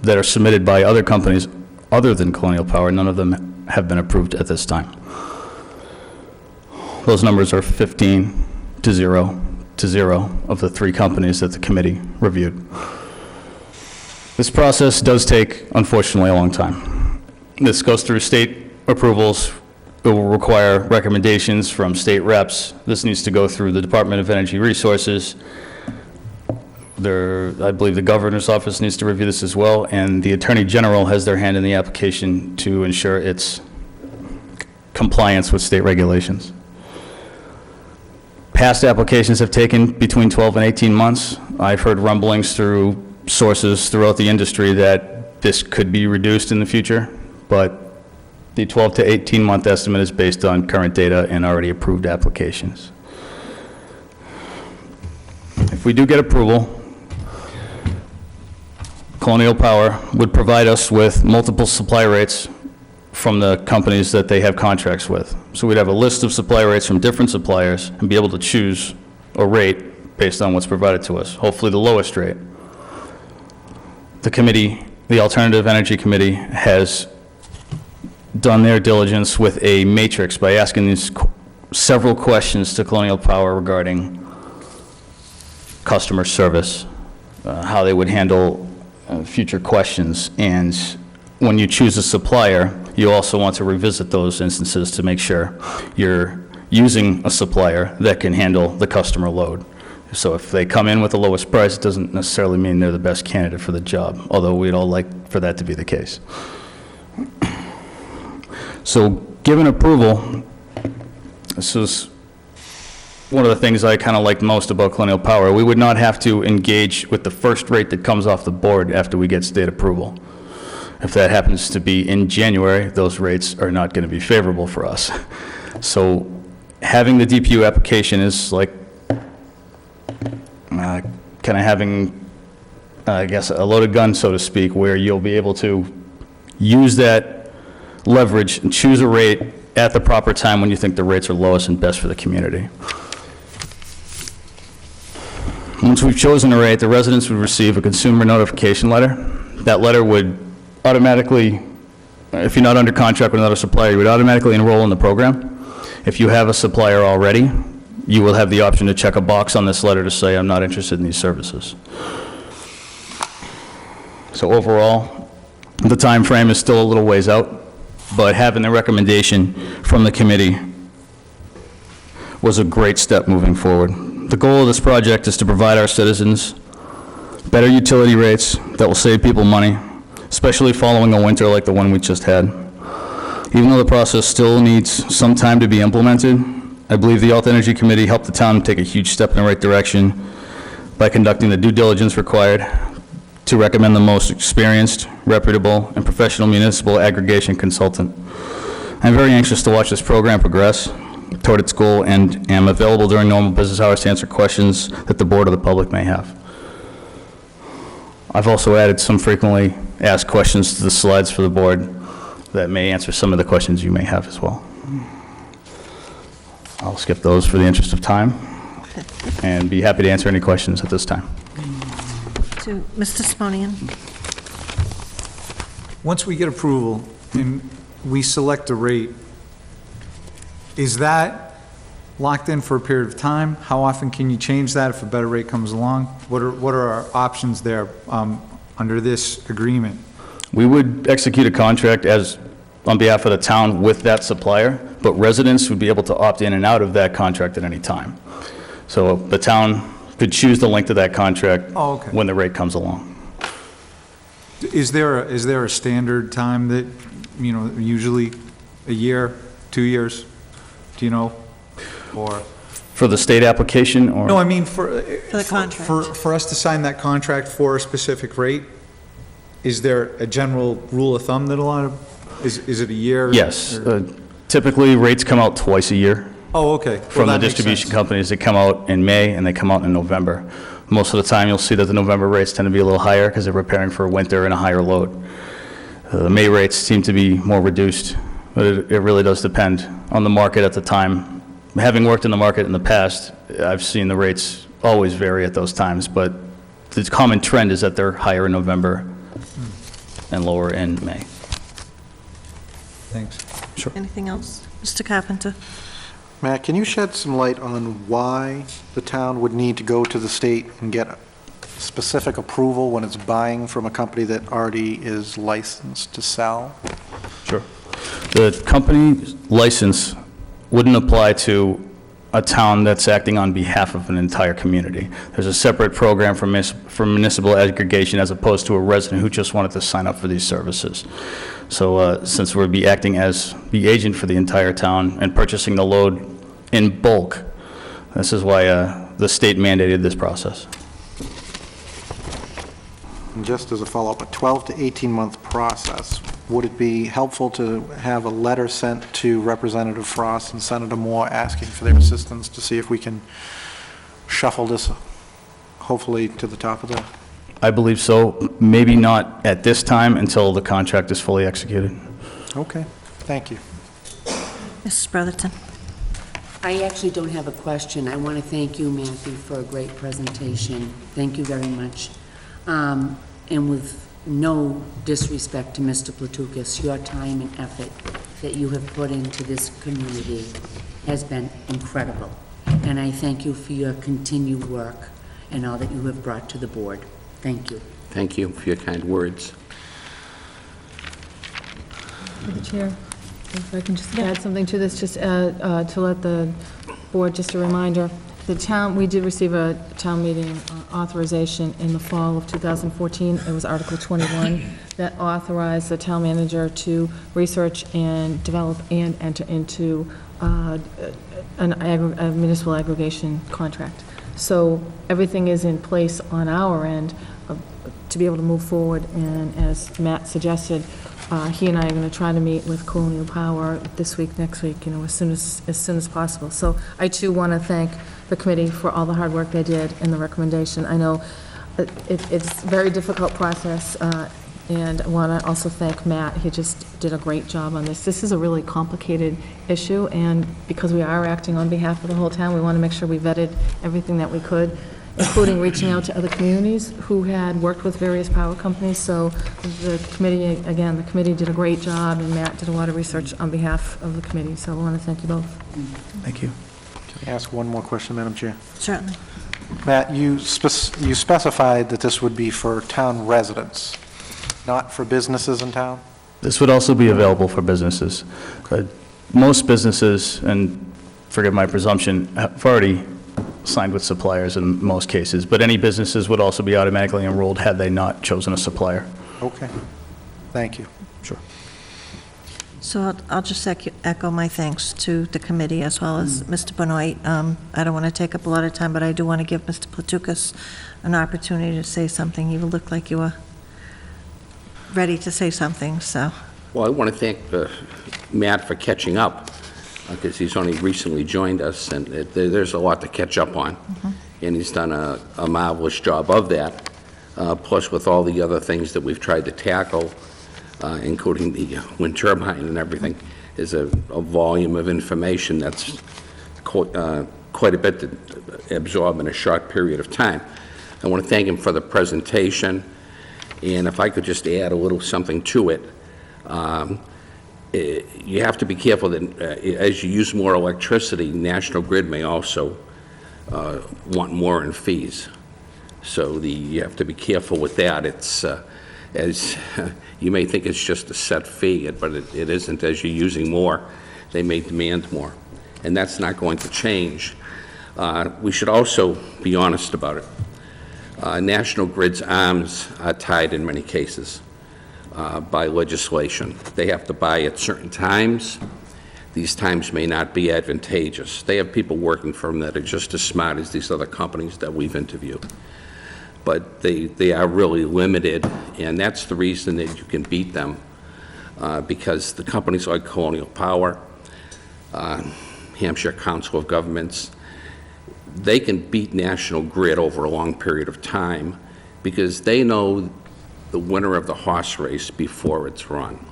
that are submitted by other companies other than Colonial Power, none of them have been approved at this time. Those numbers are 15 to 0 to 0 of the 3 companies that the committee reviewed. This process does take, unfortunately, a long time. This goes through state approvals. It will require recommendations from state reps. This needs to go through the Department of Energy Resources. I believe the governor's office needs to review this as well, and the Attorney General has their hand in the application to ensure its compliance with state regulations. Past applications have taken between 12 and 18 months. I've heard rumblings through sources throughout the industry that this could be reduced in the future, but the 12 to 18-month estimate is based on current data and already approved applications. If we do get approval, Colonial Power would provide us with multiple supply rates from the companies that they have contracts with. So we'd have a list of supply rates from different suppliers and be able to choose a rate based on what's provided to us, hopefully the lowest rate. The committee, the Alternative Energy Committee, has done their diligence with a matrix by asking these several questions to Colonial Power regarding customer service, how they would handle future questions, and when you choose a supplier, you also want to revisit those instances to make sure you're using a supplier that can handle the customer load. So if they come in with the lowest price, it doesn't necessarily mean they're the best candidate for the job, although we'd all like for that to be the case. So given approval, this is one of the things I kind of like most about Colonial Power. We would not have to engage with the first rate that comes off the board after we get state approval. If that happens to be in January, those rates are not going to be favorable for us. So having the DPU application is like kind of having, I guess, a loaded gun, so to speak, where you'll be able to use that leverage and choose a rate at the proper time when you think the rates are lowest and best for the community. Once we've chosen a rate, the residents would receive a consumer notification letter. That letter would automatically, if you're not under contract with another supplier, you would automatically enroll in the program. If you have a supplier already, you will have the option to check a box on this letter to say, I'm not interested in these services. So overall, the time frame is still a little ways out, but having the recommendation from the committee was a great step moving forward. The goal of this project is to provide our citizens better utility rates that will save people money, especially following a winter like the one we just had. Even though the process still needs some time to be implemented, I believe the Health Energy Committee helped the town take a huge step in the right direction by conducting the due diligence required to recommend the most experienced, reputable, and professional municipal aggregation consultant. I'm very anxious to watch this program progress toward its goal and am available during normal business hours to answer questions that the board or the public may have. I've also added some frequently asked questions to the slides for the board that may answer some of the questions you may have as well. I'll skip those for the interest of time and be happy to answer any questions at this time. To Mr. Simonian. Once we get approval and we select a rate, is that locked in for a period of time? How often can you change that if a better rate comes along? What are our options there under this agreement? We would execute a contract on behalf of the town with that supplier, but residents would be able to opt in and out of that contract at any time. So the town could choose the length of that contract when the rate comes along. Is there a standard time that, usually a year, 2 years? Do you know? Or For the state application, or? No, I mean, for the contract. For us to sign that contract for a specific rate, is there a general rule of thumb that a lot of, is it a year? Yes. or- Typically, rates come out twice a year. Oh, okay. Well, From the that makes distribution sense. companies. They come out in May and they come out in November. Most of the time, you'll see that the November rates tend to be a little higher because they're preparing for winter and a higher load. The May rates seem to be more reduced, but it really does depend on the market at the time. Having worked in the market in the past, I've seen the rates always vary at those times, but the common trend is that they're higher in November and lower in May. Thanks. Sure. Anything else? Mr. Carpenter? Matt, can you shed some light on why the town would need to go to the state and get specific approval when it's buying from a company that already is licensed to sell? Sure. The company license wouldn't apply to a town that's acting on behalf of an entire community. There's a separate program for municipal aggregation as opposed to a resident who just wanted to sign up for these services. So since we'd be acting as the agent for the entire town and purchasing the load in bulk, this is why the state mandated this process. And just as a follow-up, a 12 to 18-month process, would it be helpful to have a letter sent to Representative Frost and Senator Moore asking for their assistance to see if we can shuffle this, hopefully, to the top of the... I believe so. Maybe not at this time until the contract is fully executed. Okay, thank you. Mrs. Brotherton? I actually don't have a question. I want to thank you, Matthew, for a great presentation. Thank you very much. And with no disrespect to Mr. Platukis, your time and effort that you have put into this community has been incredible. And I thank you for your continued work and all that you have brought to the board. Thank you. Thank you for your kind words. Through the chair, if I can just add something to this, just to let the board, just a reminder, the town, we did receive a town meeting authorization in the fall of 2014. It was Article 21 that authorized the town manager to research and develop and enter into a municipal aggregation contract. So everything is in place on our end to be able to move forward, and as Matt suggested, he and I are going to try to meet with Colonial Power this week, next week, as soon as possible. So I too want to thank the committee for all the hard work they did and the recommendation. I know it's a very difficult process, and I want to also thank Matt. He just did a great job on this. This is a really complicated issue, and because we are acting on behalf of the whole town, we want to make sure we vetted everything that we could, including reaching out to other communities who had worked with various power companies. So the committee, again, the committee did a great job, and Matt did a lot of research on behalf of the committee. So I want to thank you both. Thank you. Can I ask one more question, Madam Chair? Certainly. Matt, you specified that this would be for town residents, not for businesses in town? This would also be available for businesses. Most businesses, and forgive my presumption, have already signed with suppliers in most cases, but any businesses would also be automatically enrolled had they not chosen a supplier. Okay. Thank you. Sure. So I'll just echo my thanks to the committee as well as Mr. Benoit. I don't want to take up a lot of time, but I do want to give Mr. Platukis an opportunity to say something. You looked like you were ready to say something, so. Well, I want to thank Matt for catching up, because he's only recently joined us, and there's a lot to catch up on. And he's done a marvelous job of that, plus with all the other things that we've tried to tackle, including the wind turbine and everything, is a volume of information that's quite a bit to absorb in a short period of time. I want to thank him for the presentation, and if I could just add a little something to it, you have to be careful that as you use more electricity, National Grid may also want more in fees. So you have to be careful with that. It's as you may think it's just a set fee, but it isn't. As you're using more, they may demand more, and that's not going to change. We should also be honest about it. National Grid's arms are tied in many cases by legislation. They have to buy at certain times. these times may not be advantageous. They have people working for them that are just as smart as these other companies that we've interviewed. But they are really limited, and that's the reason that you can beat them, because the companies like Colonial Power, Hampshire Council of Governments, they can beat National Grid over a long period of time because they know the winner of the horse race before it's run.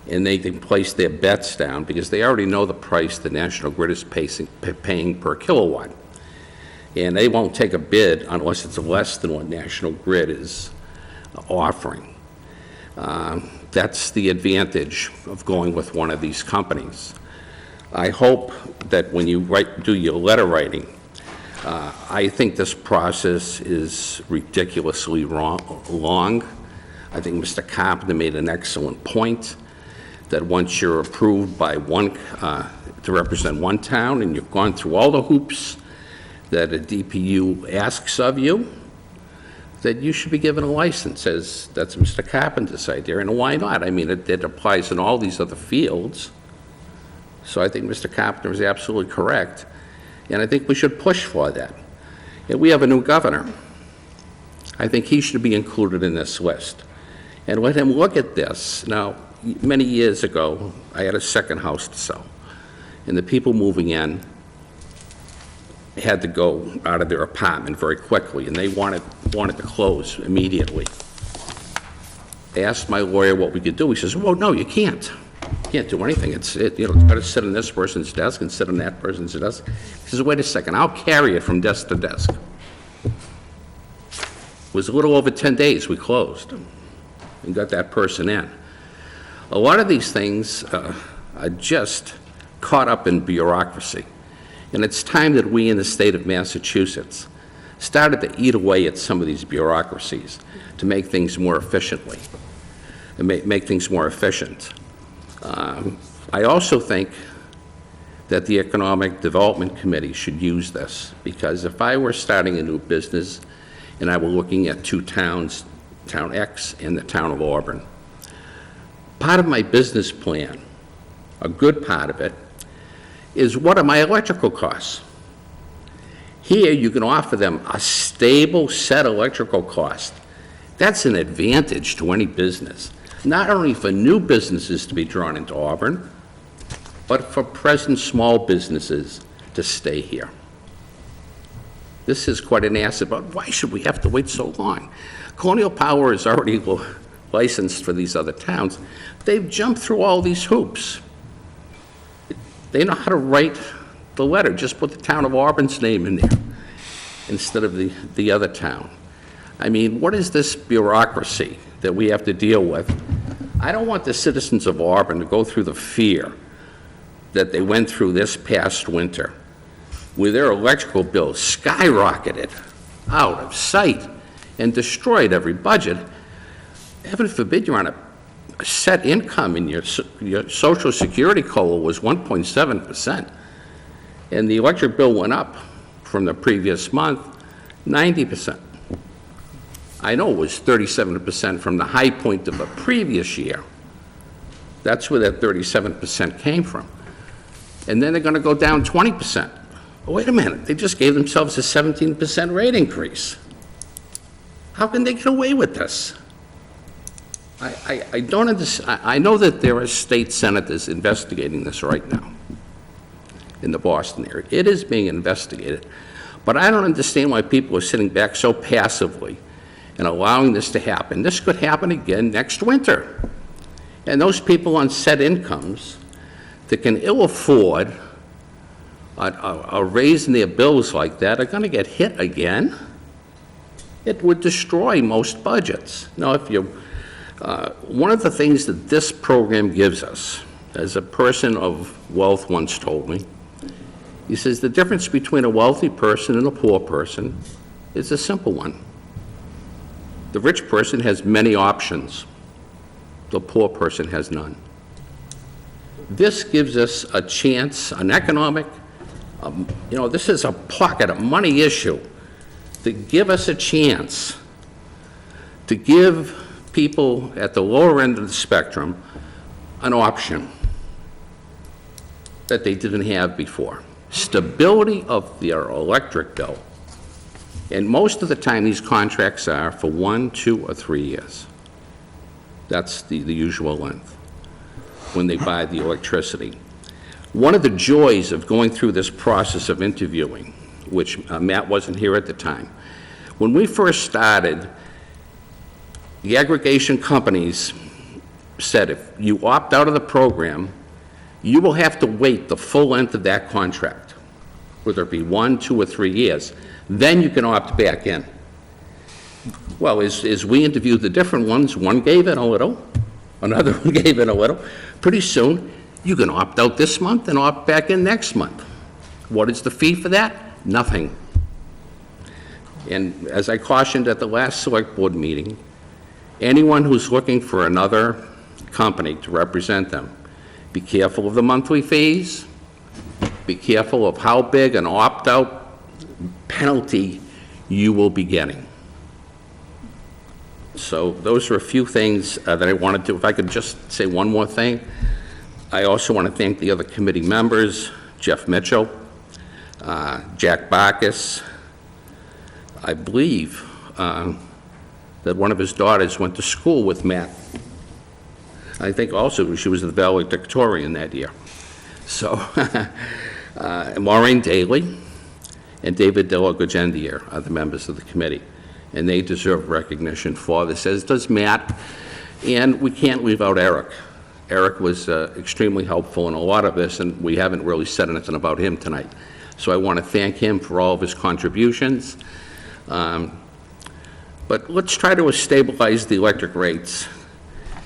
And they can place their bets down because they already know the price the National Grid is paying per kilowatt. And they won't take a bid unless it's less than what National Grid is offering. That's the advantage of going with one of these companies. I hope that when you do your letter writing, I think this process is ridiculously long. I think Mr. Carpenter made an excellent point that once you're approved by one, to represent one town, and you've gone through all the hoops that a DPU asks of you, that you should be given a license, as that's Mr. Carpenter's idea, and why not? I mean, it applies in all these other fields. So I think Mr. Carpenter is absolutely correct, and I think we should push for that. And we have a new governor. I think he should be included in this list, and let him look at this. Now, many years ago, I had a second house to sell, and the people moving in had to go out of their apartment very quickly, and they wanted to close immediately. I asked my lawyer what we could do. He says, well, no, you can't. You can't do anything. It's got to sit on this person's desk and sit on that person's desk. He says, wait a second, I'll carry it from desk to desk. It was a little over 10 days we closed and got that person in. A lot of these things are just caught up in bureaucracy. And it's time that we in the state of Massachusetts started to eat away at some of these bureaucracies to make things more efficiently, and make things more efficient. I also think that the Economic Development Committee should use this, because if I were starting a new business and I were looking at two towns, Town X and the town of Auburn, part of my business plan, a good part of it, is what are my electrical costs? Here you can offer them a stable set electrical cost. That's an advantage to any business, not only for new businesses to be drawn into Auburn, but for present small businesses to stay here. This is quite an asset, but why should we have to wait so long? Colonial Power is already licensed for these other towns. They've jumped through all these hoops. They know how to write the letter. Just put the town of Auburn's name in there instead of the other town. I mean, what is this bureaucracy that we have to deal with? I don't want the citizens of Auburn to go through the fear that they went through this past winter, where their electrical bills skyrocketed out of sight and destroyed every budget. Heaven forbid you're on a set income and your Social Security COLA was 1.7%, and the electric bill went up from the previous month 90%. I know it was 37% from the high point of the previous year. That's where that 37% came from. And then they're going to go down 20%. Oh, wait a minute, they just gave themselves a 17% rate increase. How can they get away with this? I don't understand. I know that there are state senators investigating this right now in the Boston area. It is being investigated. But I don't understand why people are sitting back so passively and allowing this to happen. This could happen again next winter. And those people on set incomes that can ill afford a raise in their bills like that are going to get hit again. It would destroy most budgets. Now, if you one of the things that this program gives us, as a person of wealth once told me, he says the difference between a wealthy person and a poor person is a simple one. The rich person has many options. The poor person has none. This gives us a chance, an economic, this is a pocket, a money issue, to give us a chance to give people at the lower end of the spectrum an option. that they didn't have before. Stability of their electric bill. And most of the time, these contracts are for 1, 2, or 3 years. That's the usual length when they buy the electricity. One of the joys of going through this process of interviewing, which Matt wasn't here at the time, when we first started, the aggregation companies said if you opt out of the program, you will have to wait the full length of that contract, whether it be 1, 2, or 3 years. Then you can opt back in. Well, as we interviewed the different ones, one gave in a little, another one gave in a little. Pretty soon, you can opt out this month and opt back in next month. What is the fee for that? Nothing. And as I cautioned at the last select board meeting, anyone who's looking for another company to represent them, be careful of the monthly fees, be careful of how big an opt-out penalty you will be getting. So those are a few things that I wanted to, if I could just say one more thing. I also want to thank the other committee members, Jeff Mitchell, Jack Bacchus. I believe that one of his daughters went to school with Matt. I think also she was the valedictorian that year. So, Maureen Daly and David De La Gagendier are the members of the committee, and they deserve recognition for this, as does Matt. And we can't leave out Eric. Eric was extremely helpful in a lot of this, and we haven't really said anything about him tonight. So I want to thank him for all of his contributions. But let's try to stabilize the electric rates.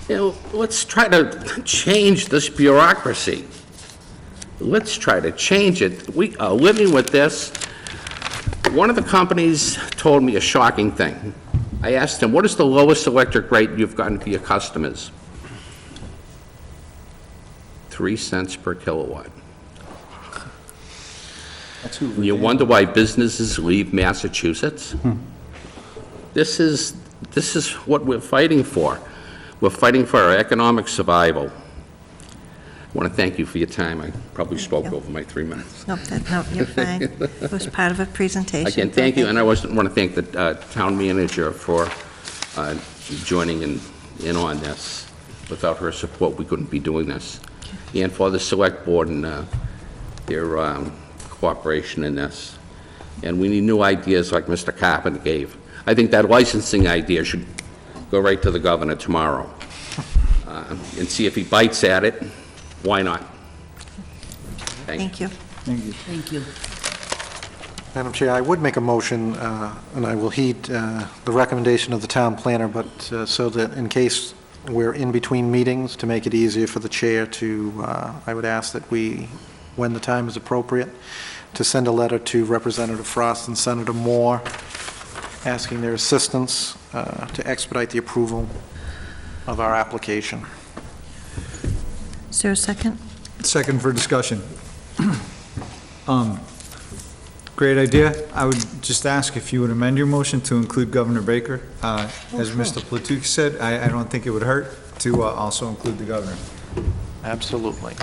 You know, let's try to change this bureaucracy. Let's try to change it. We are living with this. One of the companies told me a shocking thing. I asked him, what is the lowest electric rate you've gotten for your customers? 3 cents per kilowatt. You wonder why businesses leave Massachusetts? This is what we're fighting for. We're fighting for our economic survival. I want to thank you for your time. I probably spoke over my 3 minutes. No, you're fine. It was part of a presentation. Again, thank you, and I also want to thank the town manager for joining in on this. Without her support, we couldn't be doing this. And for the select board and their cooperation in this. And we need new ideas like Mr. Carpenter gave. I think that licensing idea should go right to the governor tomorrow and see if he bites at it. Why not? Thank you. Thank you. Thank you. Madam Chair, I would make a motion, and I will heed the recommendation of the town planner, but so that in case we're in between meetings, to make it easier for the chair to, I would ask that we, when the time is appropriate, to send a letter to Representative Frost and Senator Moore, asking their assistance to expedite the approval of our application. Is there a second? Second for discussion. Great idea. I would just ask if you would amend your motion to include Governor Baker. As Mr. Platuk said, I don't think it would hurt to also include the governor. Absolutely.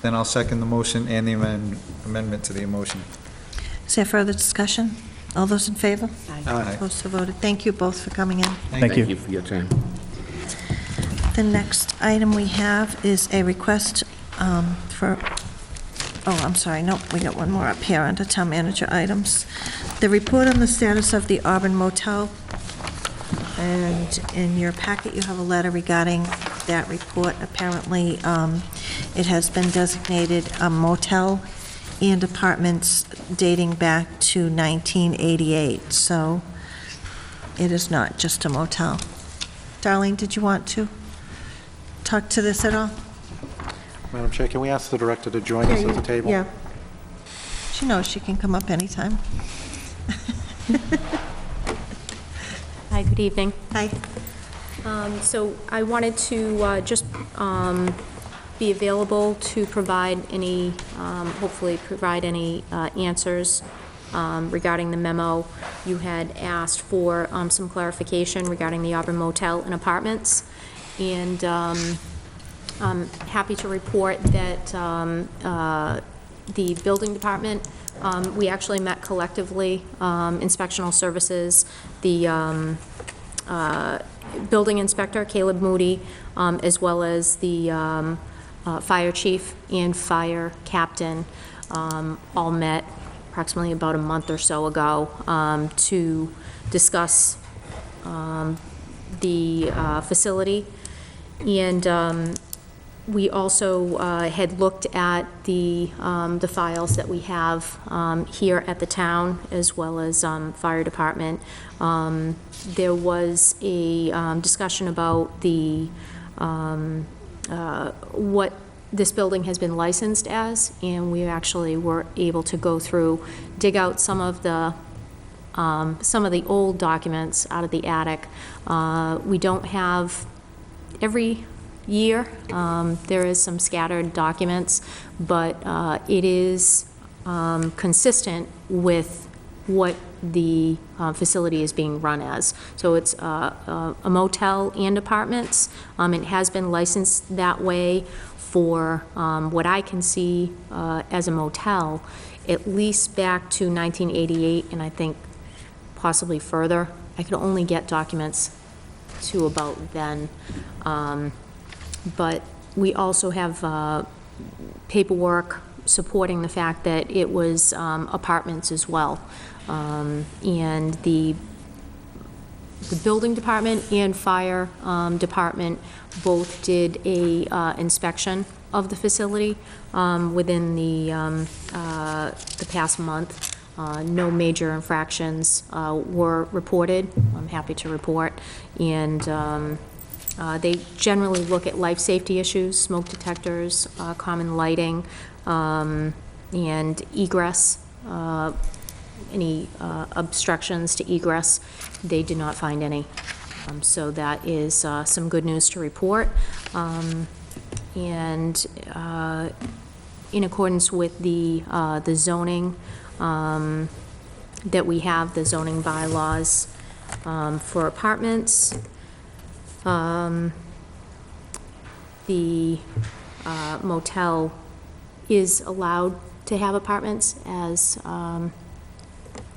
Then I'll second the motion and the amendment to the motion. Is there further discussion? All those in favor? Aye. Opposed, so voted. Thank you both for coming in. Thank you for your time. The next item we have is a request for, oh, I'm sorry, nope, we got one more up here under town manager items. The report on the status of the Auburn Motel, and in your packet you have a letter regarding that report. Apparently, it has been designated a motel and apartments dating back to 1988, so it is not just a motel. Darlene, did you want to talk to this at all? Madam Chair, can we ask the director to join us at the table? Yeah. She knows she can come up anytime. Hi, good evening. Hi. So I wanted to just be available to provide any, hopefully provide any answers regarding the memo. You had asked for some clarification regarding the Auburn Motel and Apartments. And Happy to report that the building department, we actually met collectively, inspectional services, the building inspector, Caleb Moody, as well as the fire chief and fire captain, all met approximately about a month or so ago to discuss the facility. And we also had looked at the files that we have here at the town, as well as fire department. There was a discussion about the what this building has been licensed as, and we actually were able to go through, dig out some of the old documents out of the attic. We don't have every year. There is some scattered documents, but it is consistent with what the facility is being run as. So it's a motel and apartments. It has been licensed that way for what I can see as a motel, at least back to 1988, and I think possibly further. I could only get documents to about then. But we also have paperwork supporting the fact that it was apartments as well. And the building department and fire department both did a inspection of the facility within the past month. No major infractions were reported. I'm happy to report. And they generally look at life safety issues, smoke detectors, common lighting, and egress. Any obstructions to egress, they did not find any. So that is some good news to report. And in accordance with the zoning that we have, the zoning bylaws for apartments, the motel is allowed to have apartments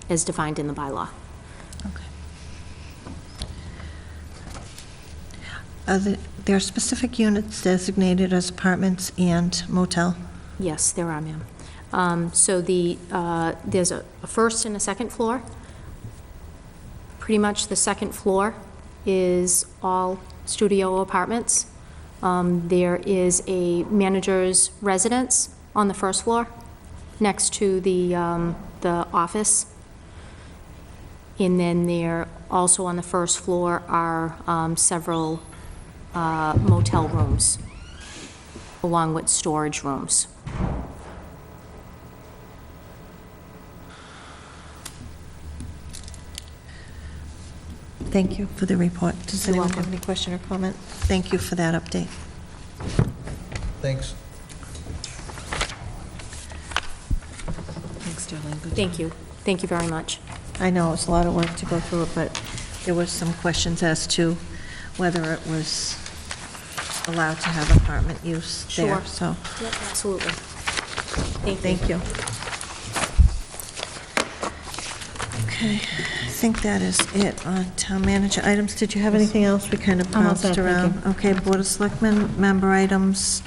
as defined in the bylaw. Are there are specific units designated as apartments and motel? Yes, there are, ma'am. So there's a first and a second floor. Pretty much the second floor is all studio apartments. There is a manager's residence on the first floor next to the office. And then there, also on the first floor, are several motel rooms, along with storage rooms. Thank you for the report. Does You're anyone welcome. have any question or comment? Thank you for that update. Thanks. Thanks, Darlene. Good Thank you. Thank you very much. I know it's a lot of work to go through it, but there was some questions as to whether it was allowed to have apartment use there, Sure. so. Yep, absolutely. Thank you. Thank you. Okay, I think that is it on town manager items. Did you have anything else? We kind of I'm all bounced set, thank around. you. Okay, Board of Selectmen member items.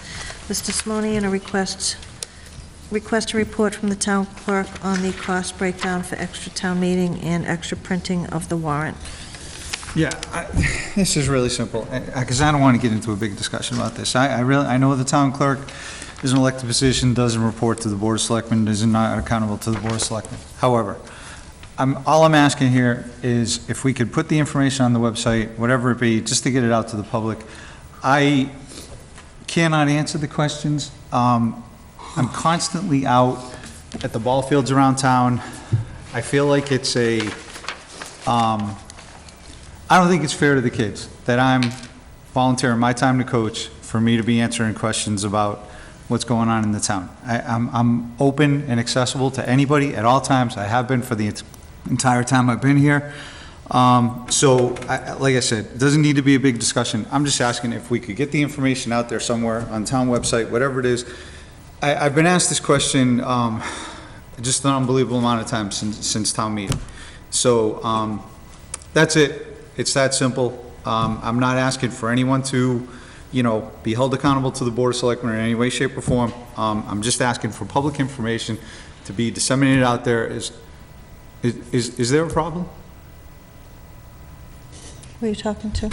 Mr. Simone, and a request a report from the town clerk on the cost breakdown for extra town meeting and extra printing of the warrant. Yeah, this is really simple, because I don't want to get into a big discussion about this. I know the town clerk is an elected position, doesn't report to the Board of Selectmen, is not accountable to the Board of Selectmen. However, all I'm asking here is if we could put the information on the website, whatever it be, just to get it out to the public. I cannot answer the questions. I'm constantly out at the ball fields around town. I feel like it's I don't think it's fair to the kids that I'm volunteering my time to coach for me to be answering questions about what's going on in the town. I'm open and accessible to anybody at all times. I have been for the entire time I've been here. So, like I said, it doesn't need to be a big discussion. I'm just asking if we could get the information out there somewhere on town website, whatever it is. I've been asked this question just an unbelievable amount of times since town meeting. So, that's it. It's that simple. I'm not asking for anyone to, be held accountable to the Board of Selectmen in any way, shape, or form. I'm just asking for public information to be disseminated out there. Is there a problem? Who are you talking to?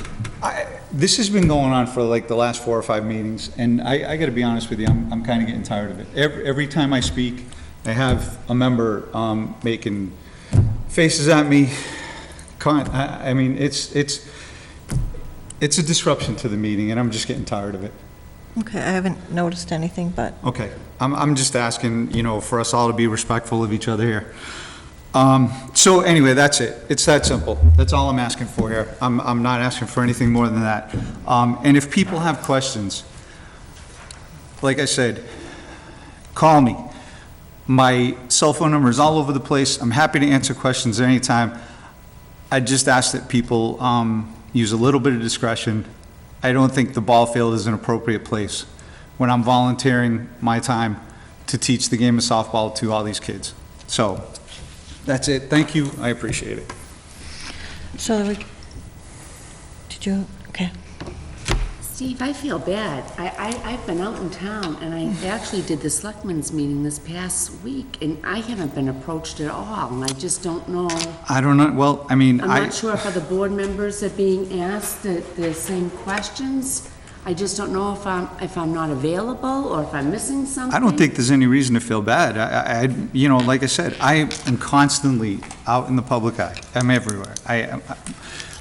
This has been going on for like the last 4 or 5 meetings, and I gotta be honest with you, I'm kind of getting tired of it. Every time I speak, I have a member making faces at me. I mean, it's a disruption to the meeting, and I'm just getting tired of it. Okay, I haven't noticed anything, but Okay, I'm just asking, for us all to be respectful of each other here. So anyway, that's it. It's that simple. That's all I'm asking for here. I'm not asking for anything more than that. And if people have questions, like I said, call me. My cell phone number is all over the place. I'm happy to answer questions at any time. I just ask that people use a little bit of discretion. I don't think the ball field is an appropriate place when I'm volunteering my time to teach the game of softball to all these kids. So, that's it. Thank you. I appreciate it. so, did you, okay. Steve, I feel bad. I've been out in town, and I actually did the Selectmen's meeting this past week, and I haven't been approached at all, and I just don't know. I don't know, well, I mean, I'm not sure if other board members are being asked the same questions. I just don't know if I'm not available, or if I'm missing something. I don't think there's any reason to feel bad. Like I said, I am constantly out in the public eye. I'm everywhere.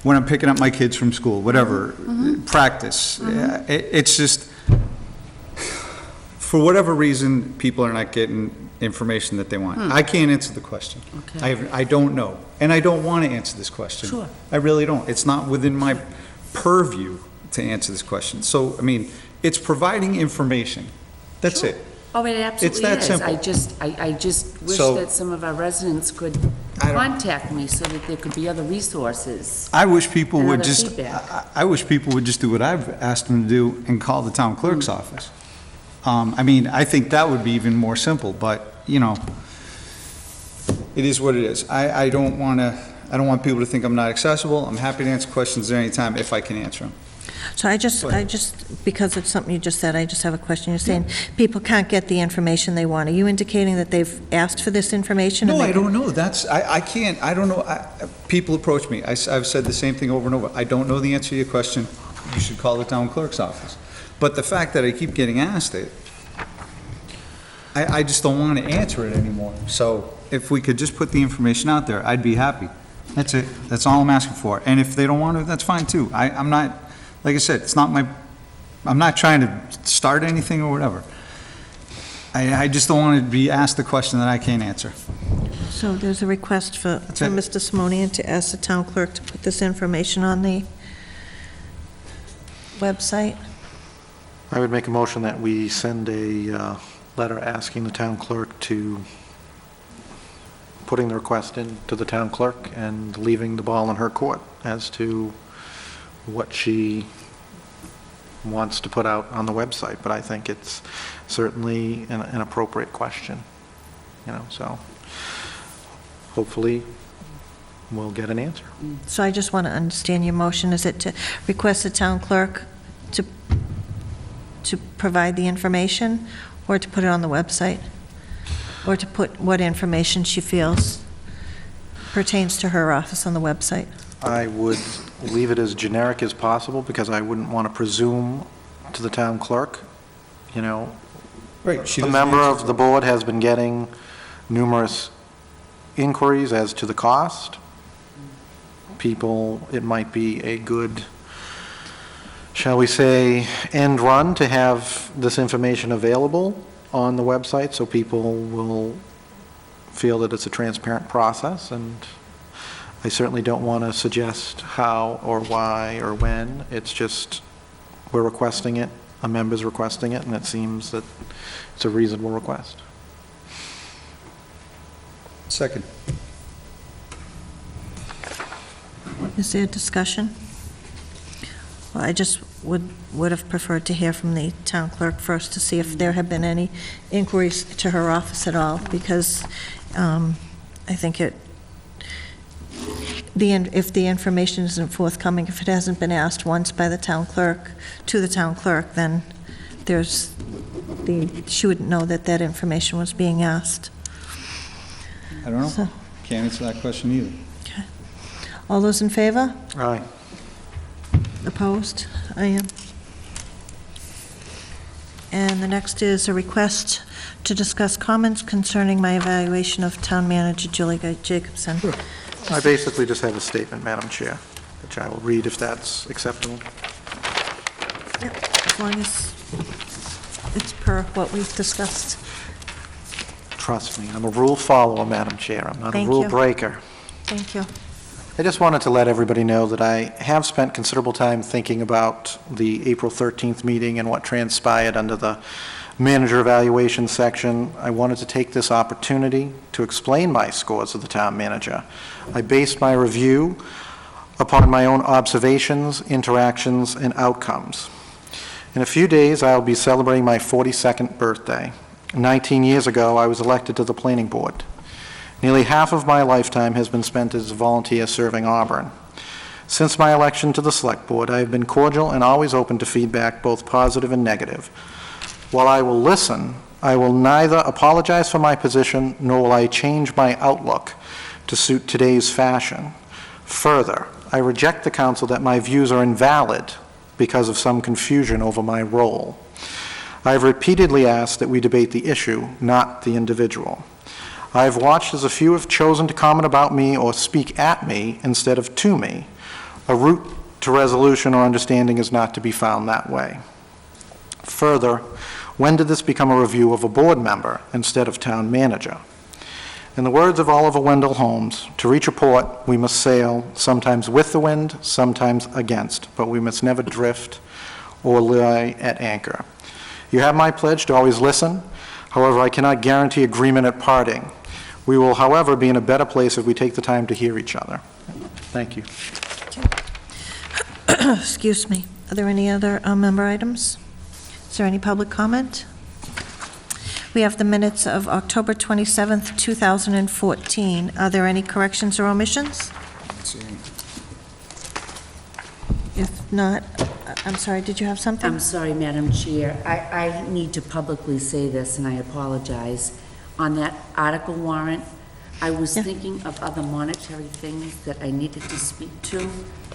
When I'm picking up my kids from school, whatever, practice. It's just, for whatever reason, people are not getting information that they want. I can't answer the question. Okay. I don't know, and I don't want to answer this question. Sure. I really don't. It's not within my purview to answer this question. So, I mean, it's providing information. That's it. Oh, it absolutely It's that is. simple. I just wish So- that some of our residents could contact me so that there could be other resources. I wish people And would other just, feedback. I wish people would just do what I've asked them to do and call the town clerk's office. I mean, I think that would be even more simple, but, it is what it is. I don't want people to think I'm not accessible. I'm happy to answer questions at any time if I can answer them. So I just, because it's something you just said, I just have a question. You're saying people can't get the information they want. Are you indicating that they've asked for this information? No, and I they- don't know. I can't, I don't know. People approach me. I've said the same thing over and over. I don't know the answer to your question. You should call the town clerk's office. But the fact that I keep getting asked it, I just don't want to answer it anymore. So if we could just put the information out there, I'd be happy. That's it. That's all I'm asking for. And if they don't want to, that's fine too. I'm not, like I said, I'm not trying to start anything or whatever. I just don't want to be asked the question that I can't answer. So there's a request for it. Mr. Simonian to ask the town clerk to put this information on the website. I would make a motion that we send a letter asking the town clerk to, putting the request in to the town clerk and leaving the ball in her court as to what she wants to put out on the website. But I think it's certainly an appropriate question, so hopefully we'll get an answer. So I just want to understand your motion. Is it to request the town clerk to provide the information, or to put it on the website? Or to put what information she feels pertains to her office on the website? I would leave it as generic as possible, because I wouldn't want to presume to the town clerk. Right. A member of the board has been getting numerous inquiries as to the cost. It might be a good, shall we say, end run to have this information available on the website, so people will feel that it's a transparent process. And I certainly don't want to suggest how or why or when. It's just, we're requesting it, a member's requesting it, and it seems that it's a reasonable request. Second. Is there discussion? Well, I just would have preferred to hear from the town clerk first to see if there have been any inquiries to her office at all, because I think if the information isn't forthcoming, if it hasn't been asked once by the town clerk, to the town clerk, then she wouldn't know that that information was being asked. I don't know. So- Can't answer that question either. Okay. All those in favor? Aye. Opposed? I am. And the next is a request to discuss comments concerning my evaluation of Town Manager Julie Jacobson. I basically just have a statement, Madam Chair, which I will read if that's acceptable. Yep, as long as it's per what we've discussed. Trust me, I'm a rule follower, Madam Chair. I'm not a Thank rule you. breaker. Thank you. I just wanted to let everybody know that I have spent considerable time thinking about the April 13th meeting and what transpired under the manager evaluation section. I wanted to take this opportunity to explain my scores of the town manager. I based my review upon my own observations, interactions, and outcomes. In a few days, I'll be celebrating my 42nd birthday. 19 years ago, I was elected to the planning board. Nearly half of my lifetime has been spent as a volunteer serving Auburn. Since my election to the Select Board, I have been cordial and always open to feedback, both positive and negative. While I will listen, I will neither apologize for my position nor will I change my outlook to suit today's fashion. Further, I reject the counsel that my views are invalid because of some confusion over my role. I have repeatedly asked that we debate the issue, not the individual. I have watched as a few have chosen to comment about me or speak at me instead of to me. A route to resolution or understanding is not to be found that way. Further, when did this become a review of a board member instead of town manager? In the words of Oliver Wendell Holmes, to reach a port, we must sail, sometimes with the wind, sometimes against, but we must never drift or lie at anchor. You have my pledge to always listen. However, I cannot guarantee agreement at parting. We will, however, be in a better place if we take the time to hear each other. Thank you. Excuse me. Are there any other member items? Is there any public comment? We have the minutes of October 27th, 2014. Are there any corrections or omissions? If not, I'm sorry, did you have something? I'm sorry, Madam Chair. I need to publicly say this, and I apologize. On that article warrant, I was thinking of other monetary things that I needed to speak to,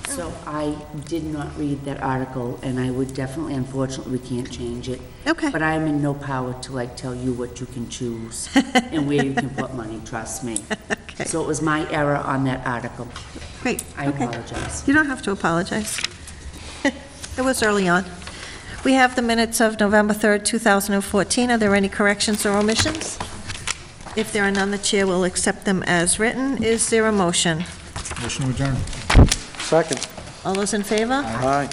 so I did not read that article, and I would definitely, unfortunately, we can't change it. Okay. But I am in no power to, tell you what you can choose and where you can put money, trust me. Okay. So it was my error on that article. Great. I Okay. apologize. You don't have to apologize. It was early on. We have the minutes of November 3rd, 2014. Are there any corrections or omissions? If there are none, the chair will accept them as written. Is there a motion? Motion to adjourn. Second. All those in favor? Aye.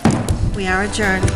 We are adjourned.